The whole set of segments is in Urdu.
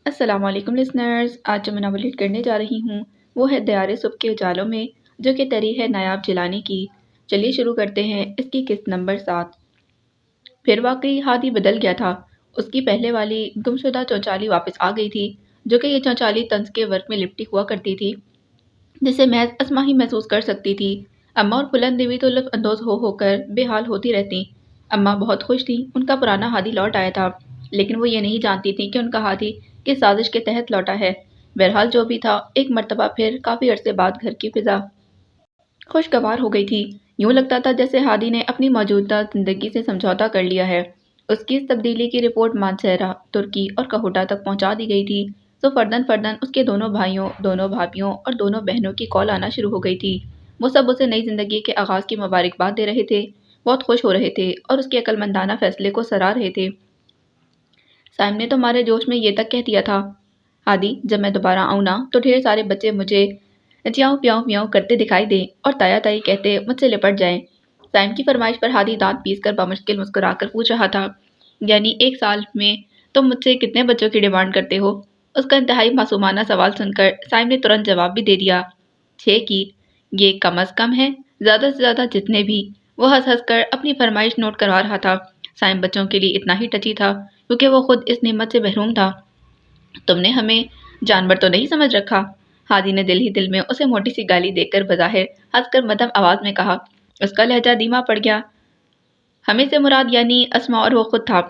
السلام علیکم لسنرز، آج جو میں ناول ریڈ کرنے جا رہی ہوں وہ ہے دیار صبح کے اجالوں میں، جو کہ تحریر ہے نایاب جیلانی کی۔ چلیے شروع کرتے ہیں اس کی قسط نمبر 7۔ پھر واقعی ہادی بدل گیا تھا۔ اس کی پہلے والی گمشدہ چونچالی واپس آ گئی تھی، جو کہ یہ چونچالی طنز کے ورق میں لپٹی ہوا کرتی تھی، جسے محض اسما ہی محسوس کر سکتی تھی۔ اماں اور بلند دیوی تو لطف اندوز ہو کر بے حال ہوتی رہتی۔ اماں بہت خوش تھیں، ان کا پرانا ہادی لوٹ آیا تھا، لیکن وہ یہ نہیں جانتی تھیں کہ ان کا ہادی کس سازش کے تحت لوٹا ہے۔ بہرحال جو بھی تھا، ایک مرتبہ پھر کافی عرصے بعد گھر کی فضا خوشگوار ہو گئی تھی۔ یوں لگتا تھا جیسے ہادی نے اپنی موجودہ زندگی سے سمجھوتا کر لیا ہے۔ اس کی اس تبدیلی کی رپورٹ مانسہرہ، ترکی اور کہوٹہ تک پہنچا دی گئی تھی، تو فردن فردن اس کے دونوں بھائیوں، دونوں بھابھیوں اور دونوں بہنوں کی کال آنا شروع ہو گئی تھی۔ وہ سب اسے نئی زندگی کے آغاز کی مبارکباد دے رہے تھے، بہت خوش ہو رہے تھے اور اس کے عقل مندانہ فیصلے کو سراہ رہے تھے۔ سائم نے تو مارے جوش میں یہ تک کہہ دیا تھا، ہادی جب میں دوبارہ آؤں نا تو ڈھیر سارے بچے مجھے چیاؤں پیاؤں میاؤں کرتے دکھائی دیں اور تایا تائی کہتے مجھ سے لپٹ جائیں۔ سائم کی فرمائش پر ہادی دانت پیس کر بمشکل مسکرا کر پوچھ رہا تھا، یعنی ایک سال میں تم مجھ سے کتنے بچوں کی ڈیمانڈ کرتے ہو؟ اس کا انتہائی معصومانہ سوال سن کر سائم نے ترنت جواب بھی دے دیا، 6 کی۔ یہ کم از کم ہے، زیادہ سے زیادہ جتنے بھی۔ وہ ہنس ہنس کر اپنی فرمائش نوٹ کروا رہا تھا۔ سائم بچوں کے لیے اتنا ہی ٹچی تھا کیونکہ وہ خود اس نعمت سے محروم تھا۔ تم نے ہمیں جانور تو نہیں سمجھ رکھا؟ ہادی نے دل ہی دل میں اسے موٹی سی گالی دے کر بظاہر ہنس کر مدھم آواز میں کہا۔ اس کا لہجہ دھیما پڑ گیا۔ ہمیں سے مراد یعنی اسما اور وہ خود تھا۔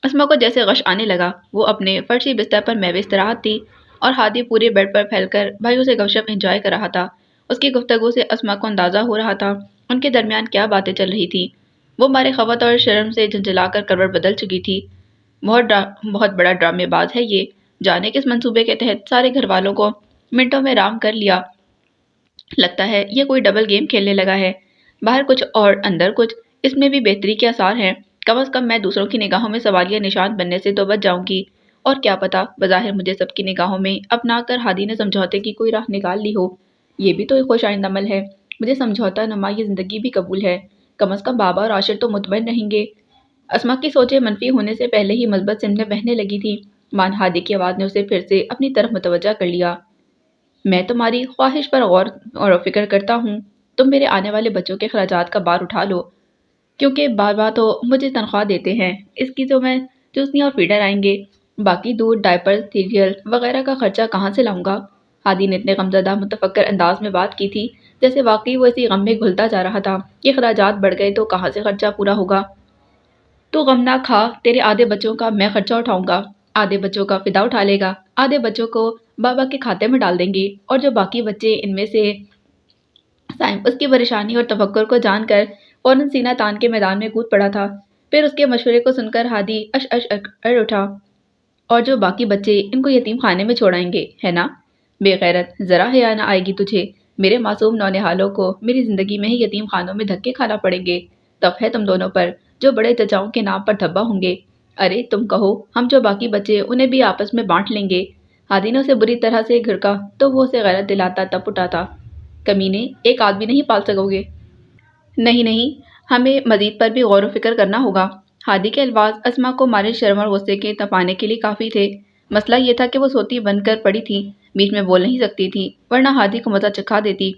اسما کو جیسے غش آنے لگا۔ وہ اپنے فرشی بستر پر محو استراحت تھی اور ہادی پورے بیڈ پر پھیل کر بھائیوں سے گپ شپ انجوائے کر رہا تھا۔ اس کی گفتگو سے اسما کو اندازہ ہو رہا تھا ان کے درمیان کیا باتیں چل رہی تھیں۔ وہ مارے خوت اور شرم سے جھنجھلا کر کروٹ بدل چکی تھی۔ بہت بڑا ڈرامے باز ہے یہ، جانے کس منصوبے کے تحت سارے گھر والوں کو منٹوں میں رام کر لیا۔ لگتا ہے یہ کوئی ڈبل گیم کھیلنے لگا ہے، باہر کچھ اور اندر کچھ۔ اس میں بھی بہتری کے آثار ہیں۔ کم از کم میں دوسروں کی نگاہوں میں سوالیہ نشان بننے سے تو بچ جاؤں گی، اور کیا پتا بظاہر مجھے سب کی نگاہوں میں اپنا کر ہادی نے سمجھوتے کی کوئی راہ نکال لی ہو۔ یہ بھی تو ایک خوش آئند عمل ہے۔ مجھے سمجھوتا نما یہ زندگی بھی قبول ہے۔ کم از کم بابا اور عاشر تو مطمئن رہیں گے۔ اسما کی سوچیں منفی ہونے سے پہلے ہی مثبت سمت میں بہنے لگی تھی۔ مان ہادی کی آواز نے اسے پھر سے اپنی طرف متوجہ کر لیا۔ میں تمہاری خواہش پر غور و فکر کرتا ہوں۔ تم میرے آنے والے بچوں کے اخراجات کا بار اٹھا لو، کیونکہ بابا تو مجھے تنخواہ دیتے ہیں، اس کی تو میں چوسنی اور فیڈر آئیں گے، باقی دودھ، ڈائپر، سیریل وغیرہ کا خرچہ کہاں سے لاؤں گا؟ ہادی نے اتنے غمزدہ متفکر انداز میں بات کی تھی جیسے واقعی وہ اسی غم میں گھلتا جا رہا تھا کہ اخراجات بڑھ گئے تو کہاں سے خرچہ پورا ہوگا۔ تو غم نہ کھا، تیرے آدھے بچوں کا میں خرچہ اٹھاؤں گا، آدھے بچوں کا فدا اٹھا لے گا، آدھے بچوں کو بابا کے کھاتے میں ڈال دیں گے، اور جو باقی بچے ان میں سے سائم اس کی پریشانی اور تفکر کو جان کر فوراً سینہ تان کے میدان میں کود پڑا تھا۔ پھر اس کے مشورے کو سن کر ہادی اش اش اڑ اٹھا، اور جو باقی بچے ان کو یتیم خانے میں چھوڑائیں گے، ہے نا؟ بے غیرت، ذرا حیا نہ آئے گی تجھے؟ میرے معصوم نونہالوں کو میری زندگی میں ہی یتیم خانوں میں دھکے کھانا پڑیں گے۔ تف ہے تم دونوں پر جو بڑے چچاؤں کے نام پر دھبا ہوں گے۔ ارے تم کہو ہم جو باقی بچے انہیں بھی آپس میں بانٹ لیں گے۔ ہادی نے اسے بری طرح سے گھڑکا تو وہ اسے غیرت دلاتا تپ اٹھا تھا، کمینے، ایک آدمی نہیں پال سکو گے؟ نہیں نہیں، ہمیں مزید پر بھی غور و فکر کرنا ہوگا۔ ہادی کے الفاظ اسما کو مارے شرم اور غصے کے تپانے کے لیے کافی تھے۔ مسئلہ یہ تھا کہ وہ سوتی بن کر پڑی تھی، بیچ میں بول نہیں سکتی تھی، ورنہ ہادی کو مزہ چکھا دیتی۔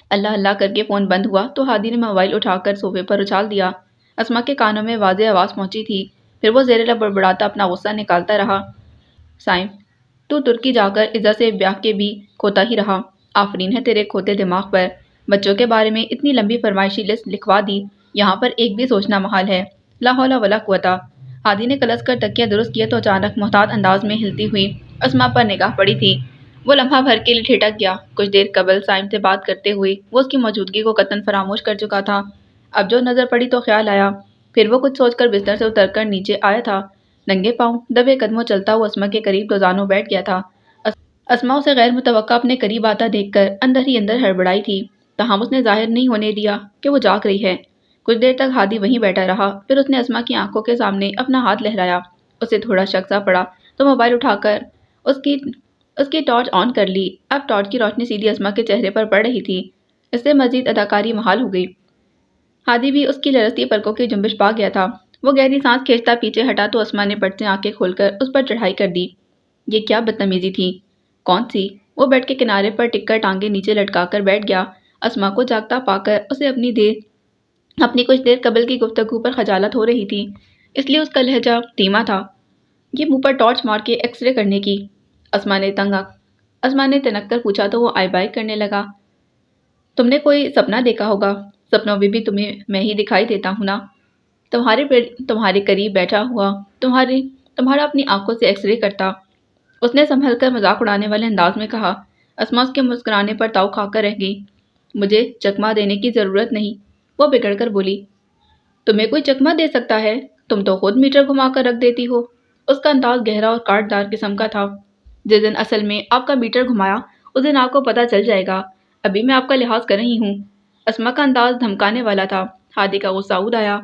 اللہ اللہ کر کے فون بند ہوا تو ہادی نے موبائل اٹھا کر صوفے پر اچھال دیا۔ اسما کے کانوں میں واضح آواز پہنچی تھی، پھر وہ زیر لب بڑبڑاتا اپنا غصہ نکالتا رہا، سائم تو ترکی جا کر عزت سے بیاہ کے بھی کھوتا ہی رہا۔ آفرین ہے تیرے کھوتے دماغ پر، بچوں کے بارے میں اتنی لمبی فرمائشی لسٹ لکھوا دی، یہاں پر ایک بھی سوچنا محال ہے۔ لا حول ولا قوت۔ ہادی نے کلس کر تکیہ درست کیا تو اچانک محتاط انداز میں ہلتی ہوئی اسما پر نگاہ پڑی تھی۔ وہ لمحہ بھر کے لیے ٹھٹک گیا۔ کچھ دیر قبل سائم سے بات کرتے ہوئے وہ اس کی موجودگی کو قطعاً فراموش کر چکا تھا۔ اب جو نظر پڑی تو خیال آیا، پھر وہ کچھ سوچ کر بستر سے اتر کر نیچے آیا تھا۔ ننگے پاؤں دبے قدموں چلتا وہ اسما کے قریب دوزانوں بیٹھ گیا تھا۔ اسما اسے غیر متوقع اپنے قریب آتا دیکھ کر اندر ہی اندر ہڑبڑائی تھی، تاہم اس نے ظاہر نہیں ہونے دیا کہ وہ جاگ رہی ہے۔ کچھ دیر تک ہادی وہیں بیٹھا رہا، پھر اس نے اسما کی آنکھوں کے سامنے اپنا ہاتھ لہرایا۔ اسے تھوڑا شک سا پڑا تو موبائل اٹھا کر اس کی ٹارچ آن کر لی۔ اب ٹارچ کی روشنی سیدھی اسما کے چہرے پر پڑ رہی تھی، اس سے مزید اداکاری محال ہو گئی۔ ہادی بھی اس کی لرزتی پلکوں کی جنبش پا گیا تھا۔ وہ گہری سانس کھینچتا پیچھے ہٹا تو اسما نے پٹ سے آنکھیں کھول کر اس پر چڑھائی کر دی۔ یہ کیا بدتمیزی تھی؟ کون سی؟ وہ بیڈ کے کنارے پر ٹک کر ٹانگیں نیچے لٹکا کر بیٹھ گیا۔ اسما کو جاگتا پا کر اسے اپنی کچھ دیر قبل کی گفتگو پر خجالت ہو رہی تھی، اس لیے اس کا لہجہ دھیما تھا۔ یہ منہ پر ٹارچ مار کے ایکس رے کرنے کی؟ اسما نے تنک کر پوچھا تو وہ آئی بائی کرنے لگا۔ تم نے کوئی سپنا دیکھا ہوگا، سپنوں میں بھی تمہیں میں ہی دکھائی دیتا ہوں نا، تمہارے قریب بیٹھا ہوا تمہارا اپنی آنکھوں سے ایکس رے کرتا۔ اس نے سنبھل کر مذاق اڑانے والے انداز میں کہا۔ اسما اس کے مسکرانے پر تاؤ کھا کر رہ گئی۔ مجھے چکمہ دینے کی ضرورت نہیں، وہ بگڑ کر بولی۔ تمہیں کوئی چکمہ دے سکتا ہے؟ تم تو خود میٹر گھما کر رکھ دیتی ہو۔ اس کا انداز گہرا اور کاٹ دار قسم کا تھا۔ جس دن اصل میں آپ کا میٹر گھمایا اس دن آپ کو پتہ چل جائے گا، ابھی میں آپ کا لحاظ کر رہی ہوں۔ اسما کا انداز دھمکانے والا تھا۔ ہادی کا غصہ اود آیا۔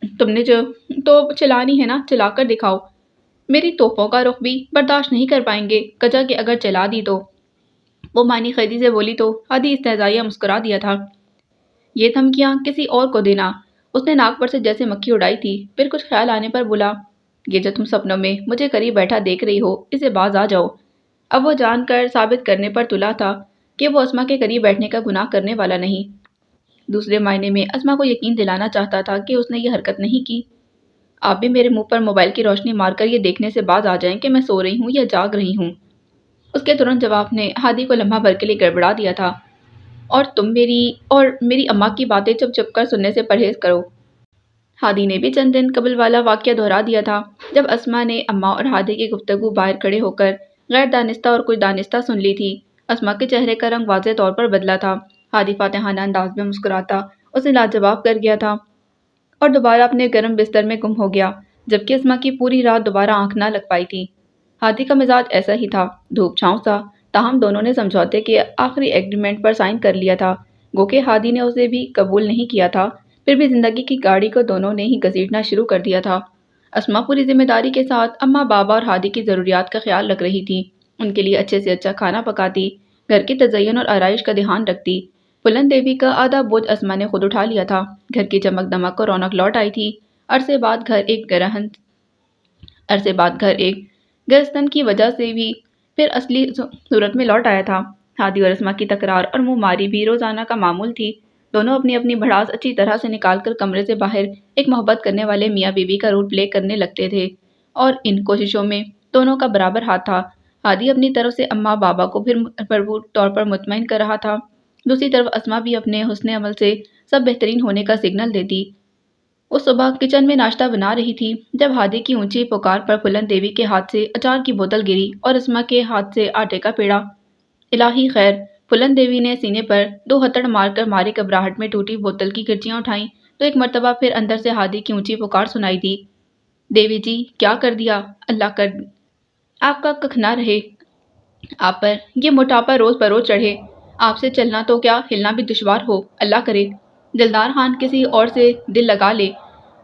تم نے جو تو چلانی ہے نا، چلا کر دکھاؤ۔ میری توپوں کا رخ بھی برداشت نہیں کر پائیں گے، کجا کہ اگر چلا دی تو۔ وہ معنی خیزی سے بولی تو ہادی استہزائیہ مسکرا دیا تھا۔ یہ دھمکیاں کسی اور کو دینا۔ اس نے ناک پر سے جیسے مکھی اڑائی تھی، پھر کچھ خیال آنے پر بولا، یہ جو تم سپنوں میں مجھے قریب بیٹھا دیکھ رہی ہو، اسے باز آ جاؤ۔ اب وہ جان کر ثابت کرنے پر تلا تھا کہ وہ اسما کے قریب بیٹھنے کا گناہ کرنے والا نہیں۔ دوسرے معنی میں اسما کو یقین دلانا چاہتا تھا کہ اس نے یہ حرکت نہیں کی۔ آپ بھی میرے منہ پر موبائل کی روشنی مار کر یہ دیکھنے سے باز آ جائیں کہ میں سو رہی ہوں یا جاگ رہی ہوں۔ اس کے ترنت جواب نے ہادی کو لمحہ بھر کے لیے گڑبڑا دیا تھا۔ اور تم میری اماں کی باتیں چپ چپ کر سننے سے پرہیز کرو۔ ہادی نے بھی چند دن قبل والا واقعہ دہرا دیا تھا، جب اسما نے اماں اور ہادی کی گفتگو باہر کھڑے ہو کر غیر دانستہ اور کچھ دانستہ سن لی تھی۔ اسما کے چہرے کا رنگ واضح طور پر بدلا تھا۔ ہادی فاتحانہ انداز میں مسکراتا اسے لاجواب کر گیا تھا اور دوبارہ اپنے گرم بستر میں گم ہو گیا، جبکہ اسما کی پوری رات دوبارہ آنکھ نہ لگ پائی تھی۔ ہادی کا مزاج ایسا ہی تھا، دھوپ چھاؤں سا، تاہم دونوں نے سمجھوتے کے آخری ایگریمنٹ پر سائن کر لیا تھا۔ گو کہ ہادی نے اسے بھی قبول نہیں کیا تھا، پھر بھی زندگی کی گاڑی کو دونوں نے ہی گھسیٹنا شروع کر دیا تھا۔ اسما پوری ذمہ داری کے ساتھ اماں بابا اور ہادی کی ضروریات کا خیال رکھ رہی تھی، ان کے لیے اچھے سے اچھا کھانا پکاتی، گھر کی تزئین اور آرائش کا دھیان رکھتی۔ پھلن دیوی کا آدھا بوجھ اسما نے خود اٹھا لیا تھا۔ گھر کی چمک دمک اور رونق لوٹ آئی تھی۔ عرصے بعد گھر ایک گرہستن کی وجہ سے بھی پھر اصلی صورت میں لوٹ آیا تھا۔ ہادی اور اسما کی تکرار اور منہ ماری بھی روزانہ کا معمول تھی۔ دونوں اپنی اپنی بھڑاس اچھی طرح سے نکال کر کمرے سے باہر ایک محبت کرنے والے میاں بیوی کا رول پلے کرنے لگتے تھے، اور ان کوششوں میں دونوں کا برابر ہاتھ تھا۔ ہادی اپنی طرف سے اماں بابا کو پھر بھرپور طور پر مطمئن کر رہا تھا، دوسری طرف اسما بھی اپنے حسن عمل سے سب بہترین ہونے کا سگنل دیتی۔ اس صبح کچن میں ناشتہ بنا رہی تھی جب ہادی کی اونچی پکار پر پھلن دیوی کے ہاتھ سے اچار کی بوتل گری اور اسما کے ہاتھ سے آٹے کا پیڑا۔ الہی خیر! پھلن دیوی نے سینے پر 2 ہتھڑ مار کر ماری گھبراہٹ میں ٹوٹی بوتل کی کرچیاں اٹھائیں تو ایک مرتبہ پھر اندر سے ہادی کی اونچی پکار سنائی دی، دیوی جی کیا کر دیا؟ اللہ کر آپ کا ککھ نہ رہے آپ پر، یہ موٹاپا روز بروز چڑھے، آپ سے چلنا تو کیا ہلنا بھی دشوار ہو، اللہ کرے دلدار خان کسی اور سے دل لگا لے،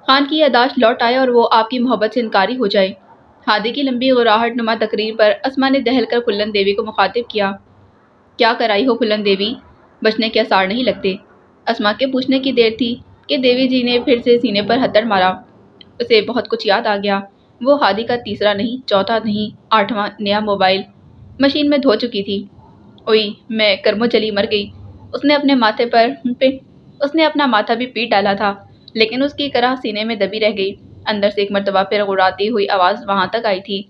خان کی یادداشت لوٹ آئے اور وہ آپ کی محبت سے انکاری ہو جائے۔ ہادی کی لمبی غراہٹ نما تقریر پر اسما نے دہل کر پھلن دیوی کو مخاطب کیا، کیا کرائی ہو پھلن دیوی؟ بچنے کے آثار نہیں لگتے۔ اسما کے پوچھنے کی دیر تھی کہ دیوی جی نے پھر سے سینے پر ہتھڑ مارا۔ اسے بہت کچھ یاد آ گیا۔ وہ ہادی کا تیسرا نہیں، چوتھا نہیں، 8واں نیا موبائل مشین میں دھو چکی تھی۔ اوئی میں کرمو چلی مر گئی۔ اس نے اپنا ماتھا بھی پیٹ ڈالا تھا، لیکن اس کی کرہ سینے میں دبی رہ گئی۔ اندر سے ایک مرتبہ پھر غراتی ہوئی آواز وہاں تک آئی تھی،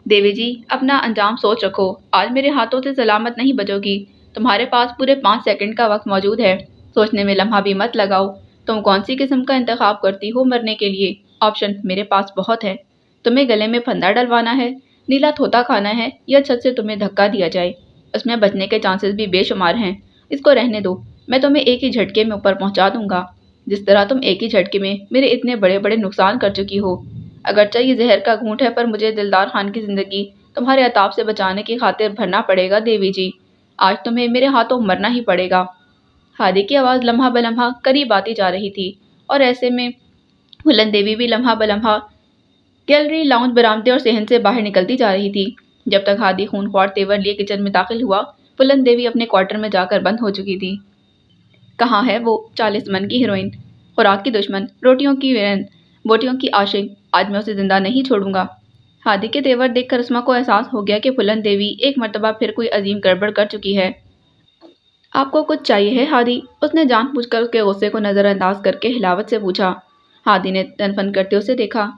دیوی جی اپنا انجام سوچ رکھو، آج میرے ہاتھوں سے سلامت نہیں بچو گی، تمہارے پاس پورے 5 سیکنڈ کا وقت موجود ہے، سوچنے میں لمحہ بھی مت لگاؤ، تم کون سی قسم کا انتخاب کرتی ہو مرنے کے لیے؟ آپشن میرے پاس بہت ہے، تمہیں گلے میں پھندا ڈلوانا ہے، نیلا طوطا کھانا ہے، یا چھت سے تمہیں دھکا دیا جائے، اس میں بچنے کے چانسز بھی بے شمار ہیں، اس کو رہنے دو، میں تمہیں ایک ہی جھٹکے میں اوپر پہنچا دوں گا، جس طرح تم ایک ہی جھٹکے میں میرے اتنے بڑے بڑے نقصان کر چکی ہو۔ اگرچہ یہ زہر کا گھونٹ ہے، پر مجھے دلدار خان کی زندگی تمہارے عطاب سے بچانے کی خاطر بھرنا پڑے گا دیوی جی، آج تمہیں میرے ہاتھوں مرنا ہی پڑے گا۔ ہادی کی آواز لمحہ بلمحہ قریب آتی جا رہی تھی، اور ایسے میں پھلن دیوی بھی لمحہ بلمحہ گیلری، لاؤنج، برآمدے اور صحن سے باہر نکلتی جا رہی تھی۔ جب تک ہادی خون خوار تیور لیے کچن میں داخل ہوا، پھلن دیوی اپنے کوارٹر میں جا کر بند ہو چکی تھی۔ کہاں ہے وہ 40 من کی ہیروئن، خوراک کی دشمن، روٹیوں کی ویرن، بوٹیوں کی عاشق، آج میں اسے زندہ نہیں چھوڑوں گا۔ ہادی کے تیور دیکھ کر اسما کو احساس ہو گیا کہ پھلن دیوی ایک مرتبہ پھر کوئی عظیم گڑبڑ کر چکی ہے۔ آپ کو کچھ چاہیے ہے ہادی؟ اس نے جان بوجھ کر اس کے غصے کو نظر انداز کر کے ہلاوت سے پوچھا۔ ہادی نے تنفن کرتے اسے دیکھا۔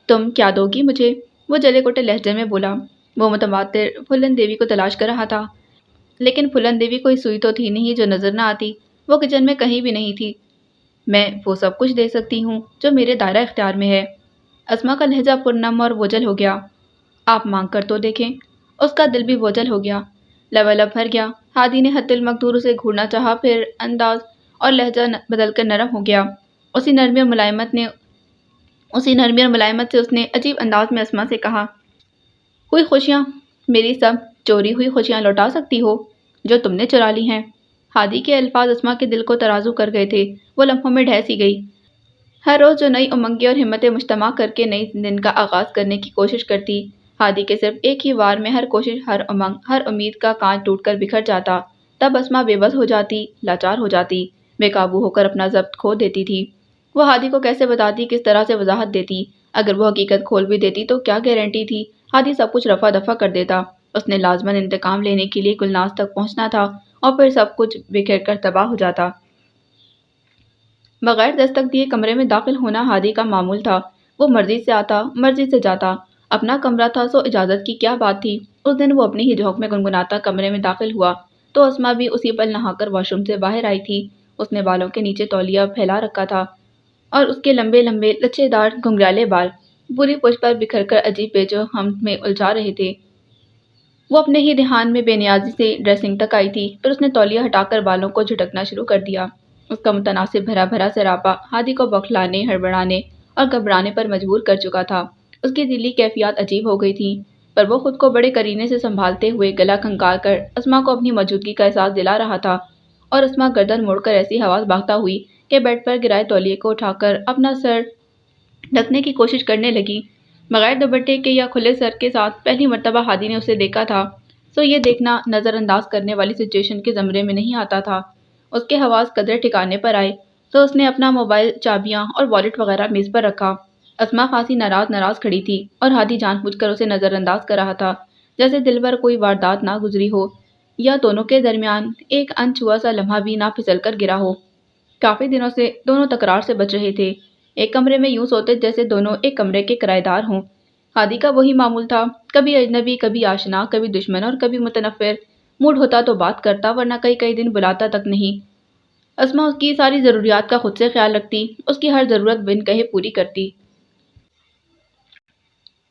تم کیا دو گی مجھے؟ وہ جلے کوٹے لہجے میں بولا۔ وہ متواتر پھلن دیوی کو تلاش کر رہا تھا، لیکن پھلن دیوی کوئی سوئی تو تھی نہیں جو نظر نہ آتی۔ وہ کچن میں کہیں بھی نہیں تھی۔ میں وہ سب کچھ دے سکتی ہوں جو میرے دائرہ اختیار میں ہے۔ اسما کا لہجہ پرنم اور بوجھل ہو گیا۔ آپ مانگ کر تو دیکھیں۔ اس کا دل بھی بوجھل ہو گیا، لبالب بھر گیا۔ ہادی نے حت المقدور اسے گھورنا چاہا، پھر انداز اور لہجہ بدل کر نرم ہو گیا۔ اسی نرمی اور ملائمت سے اس نے عجیب انداز میں اسما سے کہا، ہوئی خوشیاں، میری سب چوری ہوئی خوشیاں لوٹا سکتی ہو جو تم نے چرا لی ہیں۔ ہادی کے الفاظ اسما کے دل کو ترازو کر گئے تھے۔ وہ لمحوں میں ڈھہ سی گئی۔ ہر روز جو نئی امنگیں اور ہمتیں مجتمع کر کے نئی دن کا آغاز کرنے کی کوشش کرتی، ہادی کے صرف ایک ہی وار میں ہر کوشش، ہر امنگ، ہر امید کا کانچ ٹوٹ کر بکھر جاتا۔ تب اسما بے بس ہو جاتی، لاچار ہو جاتی، بے قابو ہو کر اپنا ضبط کھو دیتی تھی۔ وہ ہادی کو کیسے بتاتی، کس طرح سے وضاحت دیتی؟ اگر وہ حقیقت کھول بھی دیتی تو کیا گارنٹی تھی؟ ہادی سب کچھ رفع دفع کر دیتا۔ اس نے لازماً انتقام لینے کے لیے گلناز تک پہنچنا تھا اور پھر سب کچھ بکھیر کر تباہ ہو جاتا۔ بغیر دستک دیے کمرے میں داخل ہونا ہادی کا معمول تھا۔ وہ مرضی سے آتا، مرضی سے جاتا۔ اپنا کمرہ تھا سو اجازت کی کیا بات تھی؟ اس دن وہ اپنی ہی جھونک میں گنگناتا کمرے میں داخل ہوا تو اسما بھی اسی پل نہا کر واش روم سے باہر آئی تھی۔ اس نے بالوں کے نیچے تولیہ پھیلا رکھا تھا اور اس کے لمبے لمبے لچھے دار گھنگریالے بال پوری پشت پر بکھر کر عجیب پیچ و خم میں الجھا رہے تھے۔ وہ اپنے ہی دھیان میں بے نیازی سے ڈریسنگ تک آئی تھی، پھر اس نے تولیہ ہٹا کر بالوں کو جھٹکنا شروع کر دیا۔ اس کا متناسب بھرا بھرا سراپا ہادی کو بوکھلانے، ہڑبڑانے اور گھبرانے پر مجبور کر چکا تھا۔ اس کی دلی کیفیات عجیب ہو گئی تھیں، پر وہ خود کو بڑے کرینے سے سنبھالتے ہوئے گلا کھنگال کر اسما کو اپنی موجودگی کا احساس دلا رہا تھا، اور اسما گردن موڑ کر ایسی حواس باختہ ہوئی کہ بیڈ پر گرائے تولیے کو اٹھا کر اپنا سر ڈھکنے کی کوشش کرنے لگی۔ بغیر دوپٹے کے یا کھلے سر کے ساتھ پہلی مرتبہ ہادی نے اسے دیکھا تھا، سو یہ دیکھنا نظر انداز کرنے والی سچویشن کے زمرے میں نہیں آتا تھا۔ اس کے حواس قدرے ٹھکانے پر آئے تو اس نے اپنا موبائل، چابیاں اور والیٹ وغیرہ میز پر رکھا۔ اسما خاصی ناراض کھڑی تھی اور ہادی جان بوجھ کر اسے نظر انداز کر رہا تھا، جیسے دل پر کوئی واردات نہ گزری ہو یا دونوں کے درمیان ایک انچھوا سا لمحہ بھی نہ پھسل کر گرا ہو۔ کافی دنوں سے دونوں تکرار سے بچ رہے تھے، ایک کمرے میں یوں سوتے جیسے دونوں ایک کمرے کے کرائے دار ہوں۔ ہادی کا وہی معمول تھا، کبھی اجنبی، کبھی آشنا، کبھی دشمن اور کبھی متنفر۔ موڈ ہوتا تو بات کرتا، ورنہ کئی دن بلاتا تک نہیں۔ اسما اس کی ساری ضروریات کا خود سے خیال رکھتی، اس کی ہر ضرورت بن کہے پوری کرتی۔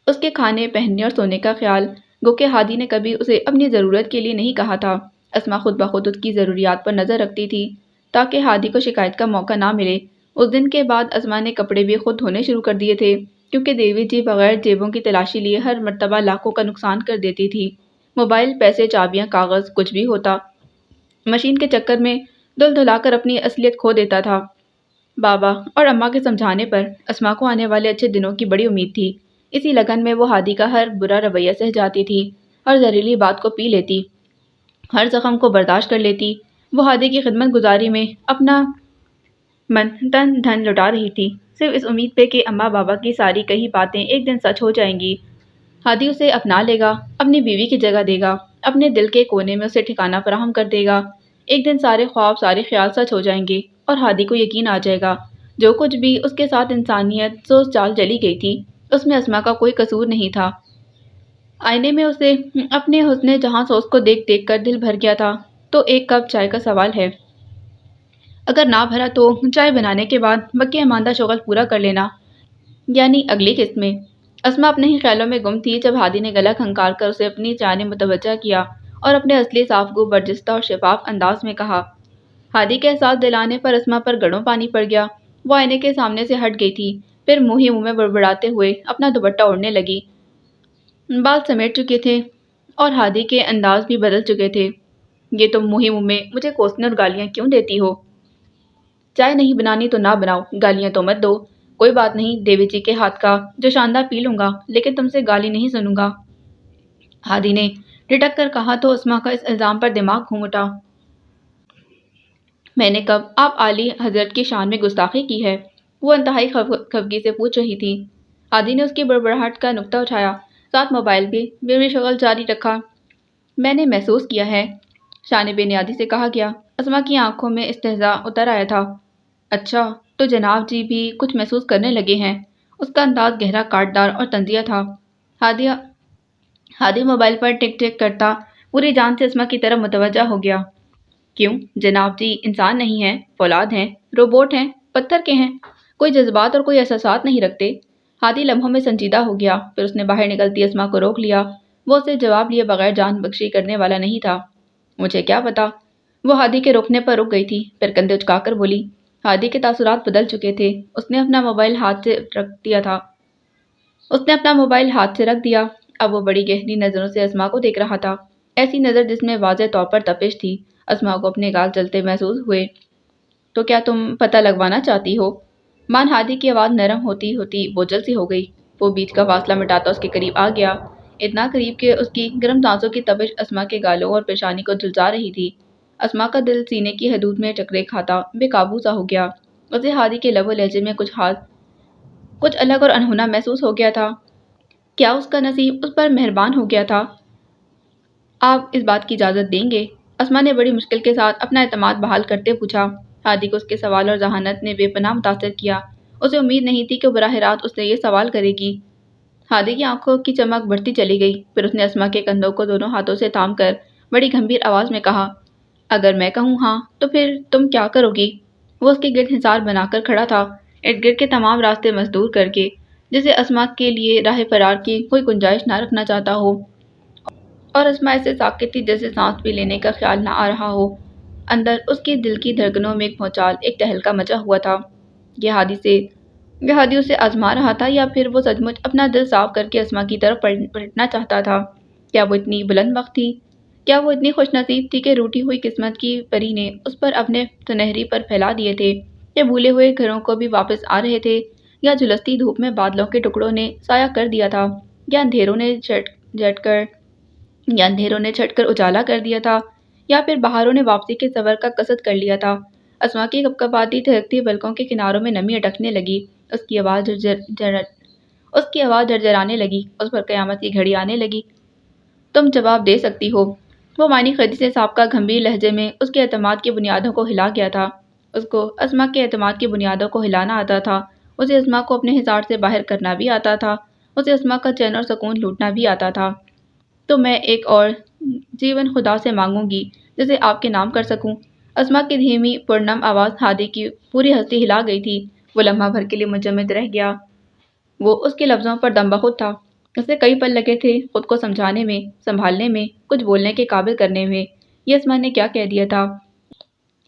اس کے کھانے، پہننے اور سونے کا خیال، گو کہ ہادی نے کبھی اسے اپنی ضرورت کے لیے نہیں کہا تھا۔ اسما خود بخود اس کی ضروریات پر نظر رکھتی تھی تاکہ ہادی کو شکایت کا موقع نہ ملے۔ اس دن کے بعد اسما نے کپڑے بھی خود دھونے شروع کر دیے تھے، کیونکہ دیوی جی بغیر جیبوں کی تلاشی لیے ہر مرتبہ لاکھوں کا نقصان کر دیتی تھی۔ موبائل، پیسے، چابیاں، کاغذ، کچھ بھی ہوتا، مشین کے چکر میں دھل دھلا کر اپنی اصلیت کھو دیتا تھا۔ بابا اور اماں کے سمجھانے پر اسما کو آنے والے اچھے دنوں کی بڑی امید تھی۔ اسی لگن میں وہ ہادی کا ہر برا رویہ سہ جاتی تھی، ہر زہریلی بات کو پی لیتی، ہر زخم کو برداشت کر لیتی۔ وہ ہادی کی خدمت گزاری میں اپنا من، تن، دھن لٹا رہی تھی، صرف اس امید پہ کہ اماں بابا کی ساری کہی باتیں ایک دن سچ ہو جائیں گی۔ ہادی اسے اپنا لے گا، اپنی بیوی کی جگہ دے گا، اپنے دل کے کونے میں اسے ٹھکانہ فراہم کر دے گا۔ ایک دن سارے خواب، سارے خیال سچ ہو جائیں گے اور ہادی کو یقین آ جائے گا جو کچھ بھی اس کے ساتھ انسانیت سوچ چال چلی گئی تھی، اس میں اسما کا کوئی قصور نہیں تھا۔ آئینے میں اسے اپنے حسن جہاں سوز کو دیکھ دیکھ کر دل بھر گیا تھا۔ تو ایک کپ چائے کا سوال ہے، اگر نہ بھرا تو چائے بنانے کے بعد بقیہ ماندہ شغل پورا کر لینا، یعنی اگلی قسط میں۔ اسما اپنے ہی خیالوں میں گم تھی جب ہادی نے گلا کھنگال کر اسے اپنی جانب متوجہ کیا اور اپنے اصلی صاف گو، برجستہ اور شفاف انداز میں کہا۔ ہادی کے احساس دلانے پر اسما پر گڑوں پانی پڑ گیا۔ وہ آئینے کے سامنے سے ہٹ گئی تھی، پھر منہ ہی منہ میں بڑبڑاتے ہوئے اپنا دوپٹہ اوڑھنے لگی۔ بال سمیٹ چکے تھے اور ہادی کے انداز بھی بدل چکے تھے۔ یہ تم منہ ہی منہ میں مجھے کوسنے اور گالیاں کیوں دیتی ہو؟ چائے نہیں بنانی تو نہ بناؤ، گالیاں تو مت دو۔ کوئی بات نہیں، دیوی جی کے ہاتھ کا جو شاندار پی لوں گا، لیکن تم سے گالی نہیں سنوں گا، ہادی نے ٹھٹک کر کہا تو اسما کا اس الزام پر دماغ گھوم اٹھا۔ میں نے کب آپ اعلیٰ حضرت کی شان میں گستاخی کی ہے؟ وہ انتہائی خفگی سے پوچھ رہی تھی۔ ہادی نے اس کی بڑبڑاہٹ کا نکتہ اٹھایا۔ ساتھ موبائل بھی بے شغل جاری رکھا۔ میں نے محسوس کیا ہے، شان بے نیازی سے کہا گیا۔ اسما کی آنکھوں میں استہزاء اتر آیا تھا۔ اچھا، تو جناب جی بھی کچھ محسوس کرنے لگے ہیں۔ اس کا انداز گہرا کاٹدار اور طنزیہ تھا۔ ہادی موبائل پر ٹک ٹک کرتا پوری جان سے اسما کی طرف متوجہ ہو گیا۔ کیوں جناب جی انسان نہیں ہیں، فولاد ہیں، روبوٹ ہیں، پتھر کے ہیں، کوئی جذبات اور کوئی احساسات نہیں رکھتے؟ ہادی لمحوں میں سنجیدہ ہو گیا، پھر اس نے باہر نکلتی اسما کو روک لیا۔ وہ اسے جواب لیے بغیر جان بخشی کرنے والا نہیں تھا۔ مجھے کیا پتا؟ وہ ہادی کے روکنے پر رک گئی تھی، پھر کندھے اچکا کر بولی۔ ہادی کے تاثرات بدل چکے تھے۔ اس نے اپنا موبائل ہاتھ سے رکھ دیا۔ اب وہ بڑی گہری نظروں سے اسما کو دیکھ رہا تھا، ایسی نظر جس میں واضح طور پر تپش تھی۔ اسما کو اپنے گال جلتے محسوس ہوئے۔ تو کیا تم پتہ لگوانا چاہتی ہو؟ مان ہادی کی آواز نرم ہوتی ہوتی بوجھل سی ہو گئی۔ وہ بیچ کا فاصلہ مٹاتا اس کے قریب آ گیا، اتنا قریب کہ اس کی گرم سانسوں کی تپش اسما کے گالوں اور پیشانی کو جھلسا رہی تھی۔ اسما کا دل سینے کی حدود میں چکرے کھاتا بے قابو سا ہو گیا۔ اسے ہادی کے لب و لہجے میں کچھ الگ اور انہونا محسوس ہو گیا تھا۔ کیا اس کا نصیب اس پر مہربان ہو گیا تھا؟ آپ اس بات کی اجازت دیں گے؟ اسما نے بڑی مشکل کے ساتھ اپنا اعتماد بحال کرتے پوچھا۔ ہادی کو اس کے سوال اور ذہانت نے بے پناہ متاثر کیا۔ اسے امید نہیں تھی کہ براہ راست اس سے یہ سوال کرے گی۔ ہادی کی آنکھوں کی چمک بڑھتی چلی گئی، پھر اس نے اسما کے کندھوں کو دونوں ہاتھوں سے تھام کر بڑی گمبھیر آواز میں کہا، اگر میں کہوں ہاں تو پھر تم کیا کرو گی؟ وہ اس کے گرد حصار بنا کر کھڑا تھا، ارد گرد کے تمام راستے مسدود کر کے، جسے اسما کے لیے راہ فرار کی کوئی گنجائش نہ رکھنا چاہتا ہو، اور اسما ایسے ساکت تھی جیسے سانس بھی لینے کا خیال نہ آ رہا ہو۔ اندر اس کے دل کی دھڑکنوں میں ایک بھونچال، ایک تہلکہ مچا ہوا تھا۔ یہ ہادی اسے آزما رہا تھا یا پھر وہ سچ مچ اپنا دل صاف کر کے اسما کی طرف پلٹنا چاہتا تھا؟ کیا وہ اتنی بلند بخت تھی؟ کیا وہ اتنی خوش نصیب تھی کہ روٹی ہوئی قسمت کی پری نے اس پر اپنے سنہری پر پھیلا دیے تھے؟ یا بھولے ہوئے گھروں کو بھی واپس آ رہے تھے؟ یا جھلستی دھوپ میں بادلوں کے ٹکڑوں نے سایہ کر دیا تھا؟ یا اندھیروں نے چھٹ کر اجالا کر دیا تھا؟ یا پھر بہاروں نے واپسی کے سفر کا قصد کر لیا تھا؟ اسما کی کپکپاتی تھرکتی پلکوں کے کناروں میں نمی اٹکنے لگی۔ اس کی آواز جھرجھرانے لگی۔ اس پر قیامت کی گھڑی آنے لگی۔ تم جواب دے سکتی ہو؟ وہ معنی خیزی سے سابقہ گمبھیر لہجے میں اس کے اعتماد کی بنیادوں کو ہلا گیا تھا۔ اس کو اسما کے اعتماد کی بنیادوں کو ہلانا آتا تھا۔ اسے اسما کو اپنے حصار سے باہر کرنا بھی آتا تھا۔ اسے اسما کا چین اور سکون لوٹنا بھی آتا تھا۔ تو میں ایک اور جیون خدا سے مانگوں گی جسے آپ کے نام کر سکوں۔ اسما کی دھیمی پرنم آواز ہادی کی پوری ہستی ہلا گئی تھی۔ وہ لمحہ بھر کے لیے منجمد رہ گیا۔ وہ اس کے لفظوں پر دم بخود تھا۔ اسے کئی پل لگے تھے خود کو سمجھانے میں، سنبھالنے میں، کچھ بولنے کے قابل کرنے میں۔ یہ اسما نے کیا کہہ دیا تھا؟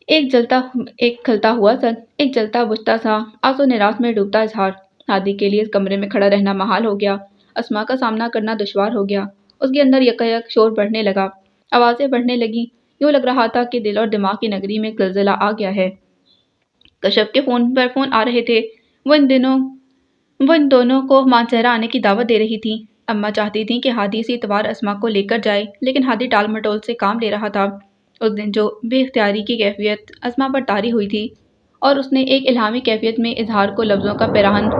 ایک کھلتا ہوا سچ، ایک جلتا بجھتا سا آس و نراس میں ڈوبتا اظہار۔ ہادی کے لیے اس کمرے میں کھڑا رہنا محال ہو گیا۔ اسما کا سامنا کرنا دشوار ہو گیا۔ اس کے اندر یکایک شور بڑھنے لگا، آوازیں بڑھنے لگیں، یوں لگ رہا تھا کہ دل اور دماغ کی نگری میں ایک زلزلہ آ گیا ہے۔ کشف کے فون پر فون آ رہے تھے۔ وہ ان دونوں کو مانسہرہ آنے کی دعوت دے رہی تھی۔ اماں چاہتی تھیں کہ ہادی اسی اتوار اسما کو لے کر جائے، لیکن ہادی ٹال مٹول سے کام لے رہا تھا۔ اس دن جو بے اختیاری کی کیفیت اسما پر طاری ہوئی تھی، اور اس نے ایک الہامی کیفیت میں اظہار کو لفظوں کا پیراہن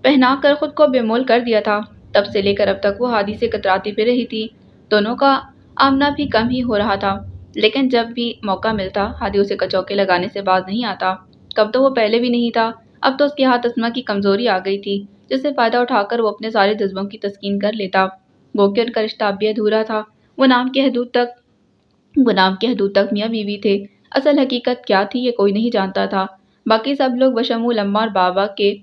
پہنا کر خود کو بے مول کر دیا تھا، تب سے لے کر اب تک وہ ہادی سے کتراتی پھر رہی تھی۔ دونوں کا آمنا بھی کم ہی ہو رہا تھا، لیکن جب بھی موقع ملتا ہادی اسے کچوکے لگانے سے باز نہیں آتا۔ کب تو وہ پہلے بھی نہیں تھا، اب تو اس کے ہاتھ اسما کی کمزوری آ گئی تھی، جس سے فائدہ اٹھا کر وہ اپنے سارے جذبوں کی تسکین کر لیتا۔ گو کہ ان کا رشتہ اب بھی ادھورا تھا۔ وہ نام کی حدود تک میاں بیوی تھے۔ اصل حقیقت کیا تھی یہ کوئی نہیں جانتا تھا۔ باقی سب لوگ بشمول اماں اور بابا کے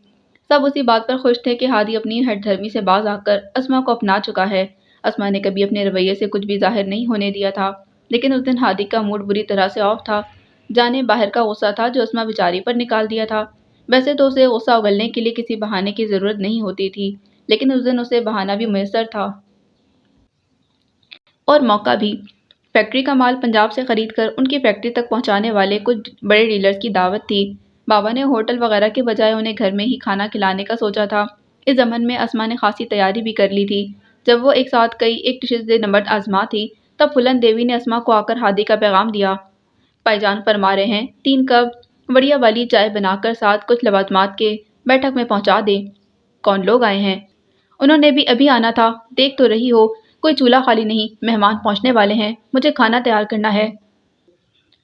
سب اسی بات پر خوش تھے کہ ہادی اپنی ہٹ دھرمی سے باز آ کر اسما کو اپنا چکا ہے۔ اسما نے کبھی اپنے رویے سے کچھ بھی ظاہر نہیں ہونے دیا تھا، لیکن اس دن ہادی کا موڈ بری طرح سے آف تھا۔ جانے باہر کا غصہ تھا جو اسما بیچاری پر نکال دیا تھا۔ ویسے تو اسے غصہ اگلنے کے لیے کسی بہانے کی ضرورت نہیں ہوتی تھی، لیکن اس دن اسے بہانہ بھی میسر تھا اور موقع بھی۔ فیکٹری کا مال پنجاب سے خرید کر ان کی فیکٹری تک پہنچانے والے کچھ بڑے ڈیلرز کی دعوت تھی۔ بابا نے ہوٹل وغیرہ کے بجائے انہیں گھر میں ہی کھانا کھلانے کا سوچا تھا۔ اس ضمن میں اسما نے خاصی تیاری بھی کر لی تھی۔ جب وہ ایک ساتھ ایک ڈشز سے نمبرد آزما تھی، تب پھولن دیوی نے اسما کو آ کر ہادی کا پیغام دیا۔ بھائی جان فرما رہے ہیں 3 کپ بڑھیا والی چائے بنا کر ساتھ کچھ لوازمات کے بیٹھک میں پہنچا دیں۔ کون لوگ آئے ہیں؟ انہوں نے بھی ابھی آنا تھا، دیکھ تو رہی ہو کوئی چولہا خالی نہیں، مہمان پہنچنے والے ہیں، مجھے کھانا تیار کرنا ہے۔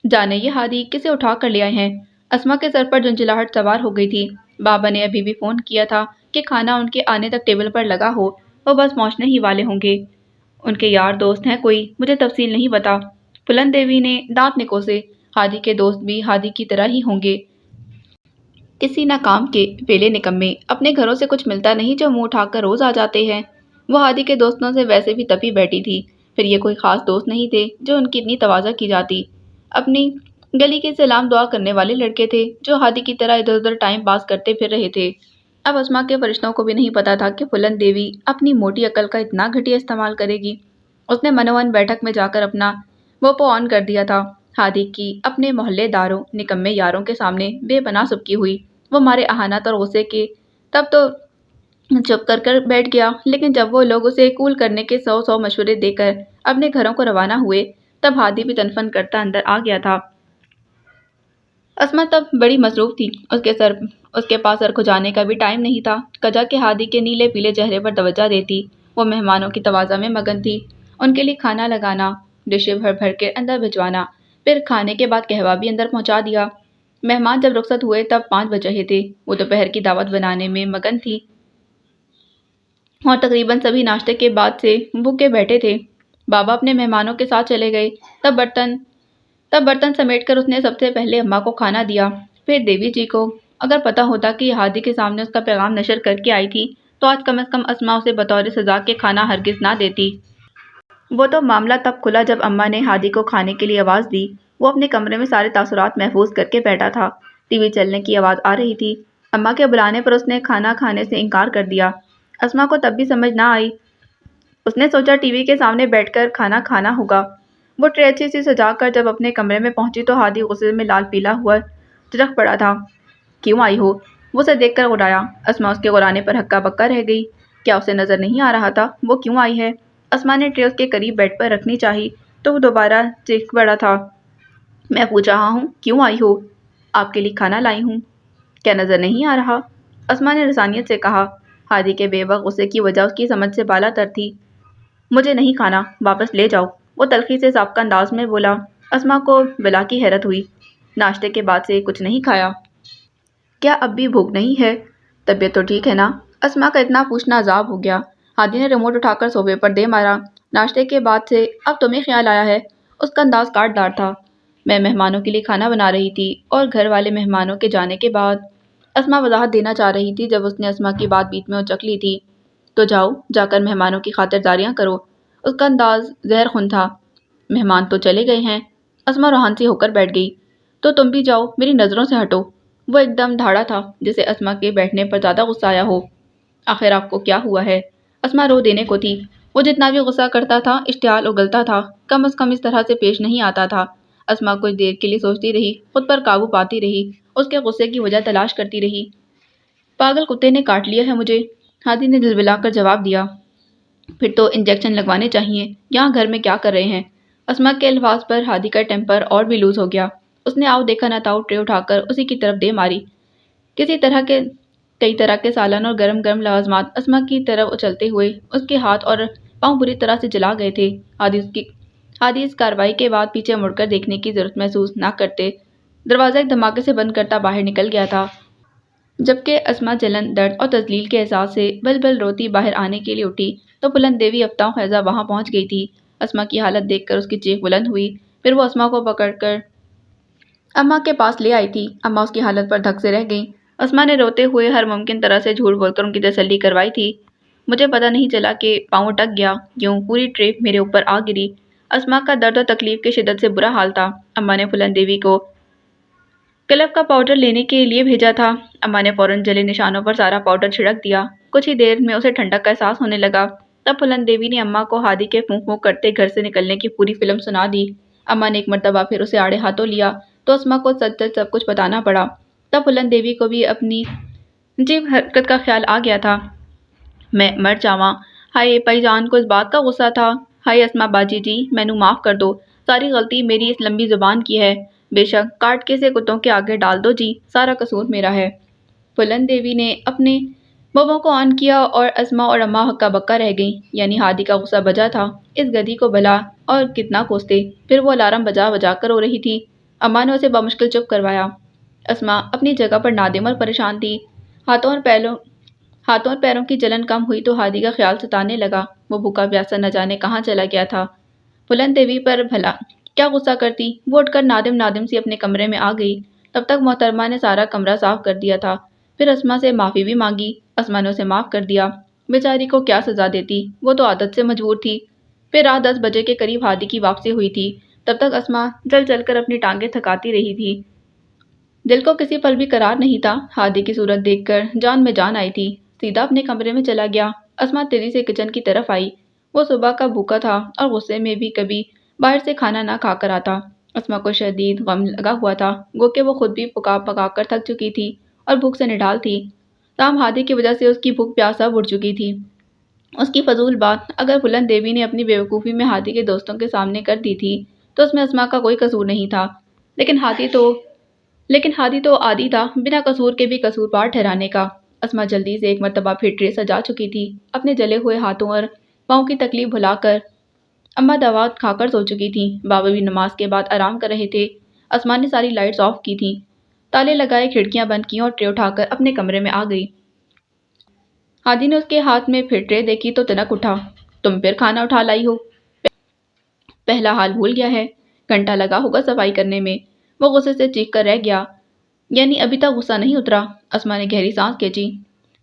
جانے یہ ہادی کسے اٹھا کر لے آئے ہیں؟ اسما کے سر پر جھنجھلاہٹ سوار ہو گئی تھی۔ بابا نے ابھی بھی فون کیا تھا کہ کھانا ان کے آنے تک ٹیبل پر لگا ہو، وہ بس پہنچنے ہی والے ہوں گے۔ ان کے یار دوست ہیں کوئی، مجھے تفصیل نہیں پتا۔ پھلن دیوی نے دانت نکوسے۔ ہادی کے دوست بھی ہادی کی طرح ہی ہوں گے، کسی نہ کام کے ویلے نکمے، اپنے گھروں سے کچھ ملتا نہیں جو منہ اٹھا کر روز آ جاتے ہیں۔ وہ ہادی کے دوستوں سے ویسے بھی تپی بیٹھی تھی، پھر یہ کوئی خاص دوست نہیں تھے جو ان کی اتنی تواضع کی جاتی۔ اپنی گلی کے سلام دعا کرنے والے لڑکے تھے جو ہادی کی طرح ادھر ادھر ٹائم پاس کرتے پھر رہے تھے۔ اب اسما کے فرشتوں کو بھی نہیں پتا تھا کہ پھلن دیوی اپنی موٹی عقل کا اتنا گھٹیا استعمال کرے گی۔ اس نے منوان بیٹھک میں جا کر اپنا ووپو آن کر دیا تھا۔ ہادی کی اپنے محلے داروں نکمے یاروں کے سامنے بے پناہ سبکی ہوئی۔ وہ مارے اہانت اور غصے کے تب تو چپ کر بیٹھ گیا، لیکن جب وہ لوگ اسے کول کرنے کے 100 مشورے دے کر اپنے گھروں کو روانہ ہوئے تب ہادی بھی تنفن کرتا اندر آ گیا تھا۔ اسما تب بڑی مصروف تھی، اس کے پاس سر کھجانے کا بھی ٹائم نہیں تھا۔ کجا کے ہادی کے نیلے پیلے چہرے پر توجہ دیتی۔ وہ مہمانوں کی تواضع میں مگن تھی، ان کے لیے کھانا لگانا، ڈشیں بھر بھر کے اندر بھجوانا، پھر کھانے کے بعد قہوہ بھی اندر پہنچا دیا۔ مہمان جب رخصت ہوئے تب 5 بج رہے تھے۔ وہ دوپہر کی دعوت بنانے میں مگن تھی اور تقریباً سبھی ناشتے کے بعد سے بھوکے بیٹھے تھے۔ بابا اپنے مہمانوں کے ساتھ چلے گئے، تب برتن سمیٹ کر اس نے سب سے پہلے اماں کو کھانا دیا، پھر دیوی جی کو۔ اگر پتا ہوتا کہ یہ ہادی کے سامنے اس کا پیغام نشر کر کے آئی تھی تو آج کم از کم اسما اسے بطور سزا کے کھانا ہرگز نہ دیتی۔ وہ تو معاملہ تب کھلا جب اماں نے ہادی کو کھانے کے لیے آواز دی۔ وہ اپنے کمرے میں سارے تاثرات محفوظ کر کے بیٹھا تھا۔ ٹی وی چلنے کی آواز آ رہی تھی۔ اماں کے بلانے پر اس نے کھانا کھانے سے انکار کر دیا۔ اسما کو تب بھی سمجھ نہ آئی۔ اس نے سوچا ٹی وی کے سامنے بیٹھ کر کھانا کھانا ہوگا۔ وہ ٹرے اچھی سی سجا کر جب اپنے کمرے میں پہنچی تو ہادی غصے میں لال پیلا ہوا چڑک پڑا تھا۔ کیوں آئی ہو؟ وہ اسے دیکھ کر غرایا۔ اسما اس کے غرانے پر ہکا بکا رہ گئی۔ کیا اسے نظر نہیں آ رہا تھا وہ کیوں آئی ہے؟ اسما نے ٹرے اس کے قریب بیڈ پر رکھنی چاہی تو وہ دوبارہ چیخ پڑا تھا۔ میں پوچھ رہا ہوں کیوں آئی ہو؟ آپ کے لیے کھانا لائی ہوں۔ کیا نظر نہیں آ رہا؟ اسما نے رسانیت سے کہا۔ ہادی کے بے وقت غصے کی وجہ اس کی سمجھ سے بالا تر تھی۔ مجھے نہیں کھانا، واپس لے جاؤ، وہ تلخی سے سابقہ انداز میں بولا۔ اسما کو بلا کی حیرت ہوئی۔ ناشتے کے بعد سے کچھ نہیں کھایا؟ کیا اب بھی بھوک نہیں ہے؟ طبیعت تو ٹھیک ہے نا؟ اسما کا اتنا پوچھنا عذاب ہو گیا۔ ہادی نے ریموٹ اٹھا کر صوفے پر دے مارا۔ ناشتے کے بعد سے اب تمہیں خیال آیا ہے؟ اس کا انداز کاٹ دار تھا۔ میں مہمانوں کے لیے کھانا بنا رہی تھی اور گھر والے مہمانوں کے جانے کے بعد۔ اسما وضاحت دینا چاہ رہی تھی جب اس نے اسما کی بات بیچ میں اچک لی تھی۔ تو جاؤ، جا کر مہمانوں کی خاطرداریاں کرو۔ اس کا انداز زہر خون تھا۔ مہمان تو چلے گئے ہیں۔ اسما روحان سی ہو کر بیٹھ گئی۔ تو تم بھی جاؤ، میری نظروں سے ہٹو۔ وہ ایک دم دھاڑا تھا جسے اسما کے بیٹھنے پر زیادہ غصہ آیا ہو۔ آخر آپ کو کیا ہوا ہے؟ اسما رو دینے کو تھی۔ وہ جتنا بھی غصہ کرتا تھا اشتعال اگلتا تھا، کم از کم اس طرح سے پیش نہیں آتا تھا۔ اسما کچھ دیر کے لیے سوچتی رہی، خود پر قابو پاتی رہی، اس کے غصے کی وجہ تلاش کرتی رہی۔ پاگل کتے نے کاٹ لیا ہے مجھے، ہادی نے جھلبلا کر جواب دیا۔ پھر تو انجیکشن لگوانے چاہیے، یہاں گھر میں کیا کر رہے ہیں؟ اسما کے الفاظ پر ہادی کا ٹیمپر اور بھی لوز ہو گیا۔ اس نے آؤ دیکھا نہ تاؤ ٹرے اٹھا کر اسی کی طرف دے ماری۔ کئی طرح کے سالن اور گرم گرم لوازمات اسما کی طرف اچھلتے ہوئے اس کے ہاتھ اور پاؤں بری طرح سے جلا گئے تھے۔ ہادی اس کارروائی کے بعد پیچھے مڑ کر دیکھنے کی ضرورت محسوس نہ کرتے دروازہ ایک دھماکے سے بند کرتا باہر نکل گیا تھا، جبکہ اسما جلن، درد اور تذلیل کے احساس سے بل بل روتی باہر آنے کے لیے اٹھی تو پھلن دیوی افتاؤ خیزہ وہاں پہنچ گئی تھی۔ اسما کی حالت دیکھ کر اس کی چیخ بلند ہوئی، پھر وہ اسما کو پکڑ کر اماں کے پاس لے آئی تھی۔ اماں اس کی حالت پر دھک سے رہ گئیں۔ اسما نے روتے ہوئے ہر ممکن طرح سے جھوٹ بول کر ان کی تسلی کروائی تھی۔ مجھے پتہ نہیں چلا کہ پاؤں اٹک گیا، یوں پوری ٹرے میرے اوپر آ گری۔ اسما کا درد اور تکلیف کی شدت سے برا حال تھا۔ اماں نے پھلن دیوی کو کلف کا پاؤڈر لینے کے لیے بھیجا تھا۔ اماں نے فوراً جلے نشانوں پر سارا پاؤڈر چھڑک دیا۔ کچھ ہی دیر میں اسے ٹھنڈک کا احساس ہونے لگا۔ تب پھلن دیوی نے اماں کو ہادی کے پھونک پھونک کرتے گھر سے نکلنے کی پوری فلم سنا دی۔ اماں نے ایک مرتبہ پھر اسے آڑے ہاتھوں لیا تو اسما کو سچ سچ سب کچھ بتانا پڑا۔ تب پھلن دیوی کو بھی اپنی عجیب حرکت کا خیال آ گیا تھا۔ میں مر جاواں، ہائے پائی جان کو اس بات کا غصہ تھا۔ ہائے اسما باجی جی، مینوں معاف کر دو، ساری غلطی میری اس لمبی زبان کی ہے۔ بے شک کاٹ کے اسے کتوں کے آگے ڈال دو جی، سارا قصور میرا ہے۔ پھلن دیوی نے اپنے مومو کو آن کیا اور اسما اور اماں ہکا بکا رہ گئیں، یعنی ہادی کا غصہ بجا تھا۔ اس گدھی کو بھلا اور کتنا کوستے، پھر وہ الارم بجا بجا کر رو رہی تھی۔ اماں نے اسے بمشکل چپ کروایا۔ اسما اپنی جگہ پر نادم اور پریشان تھی۔ ہاتھوں اور پیروں کی جلن کم ہوئی تو ہادی کا خیال ستانے لگا۔ وہ بھوکا پیاسا نہ جانے کہاں چلا گیا تھا۔ بلند دیوی پر بھلا کیا غصہ کرتی، وہ اٹھ کر نادم نادم سی اپنے کمرے میں آ گئی۔ تب تک محترمہ نے سارا کمرہ صاف کر دیا تھا۔ پھر اسما سے معافی بھی مانگی۔ اسما نے اسے معاف کر دیا۔ بیچاری کو کیا سزا دیتی، وہ تو عادت سے مجبور تھی۔ پھر رات 10 بجے کے قریب ہادی کی واپسی ہوئی تھی۔ تب تک اسما چل چل کر اپنی ٹانگیں تھکاتی رہی تھی۔ دل کو کسی پل بھی قرار نہیں تھا۔ ہادی کی صورت دیکھ کر جان میں جان آئی تھی۔ سیدھا اپنے کمرے میں چلا گیا۔ اسما تیزی سے کچن کی طرف آئی۔ وہ صبح کا بھوکا تھا اور غصے میں بھی کبھی باہر سے کھانا نہ کھا کر آتا۔ اسما کو شدید غم لگا ہوا تھا، گو کہ وہ خود بھی پکا پکا کر تھک چکی تھی اور بھوک سے نڈال تھی۔ تاہم ہادی کی وجہ سے اس کی بھوک پیاس اب اٹھ چکی تھی۔ اس کی فضول بات اگر بلند دیوی نے اپنی بیوقوفی میں ہادی کے دوستوں کے سامنے کر دی تھی تو اس میں اسما کا کوئی قصور نہیں تھا، لیکن ہادی تو عادی تھا بنا قصور کے بھی قصوروار ٹھہرانے کا۔ اسما جلدی سے ایک مرتبہ پھر ٹرے سجا چکی تھی۔ اپنے جلے ہوئے ہاتھوں اور پاؤں کی تکلیف بھلا کر اماں دعوت کھا کر سو چکی تھیں۔ بابا بھی نماز کے بعد آرام کر رہے تھے۔ اسما نے ساری لائٹس آف کی تھیں، تالے لگائے، کھڑکیاں بند کیں اور ٹرے اٹھا کر اپنے کمرے میں آ گئی۔ ہادی نے اس کے ہاتھ میں پھر ٹرے دیکھی تو تنک اٹھا۔ تم پھر کھانا اٹھا لائی ہو؟ پہلا حال بھول گیا ہے؟ گھنٹہ لگا ہوگا صفائی کرنے میں۔ وہ غصے سے چیخ کر رہ گیا۔ یعنی ابھی تک غصہ نہیں اترا؟ اسما نے گہری سانس کھینچی۔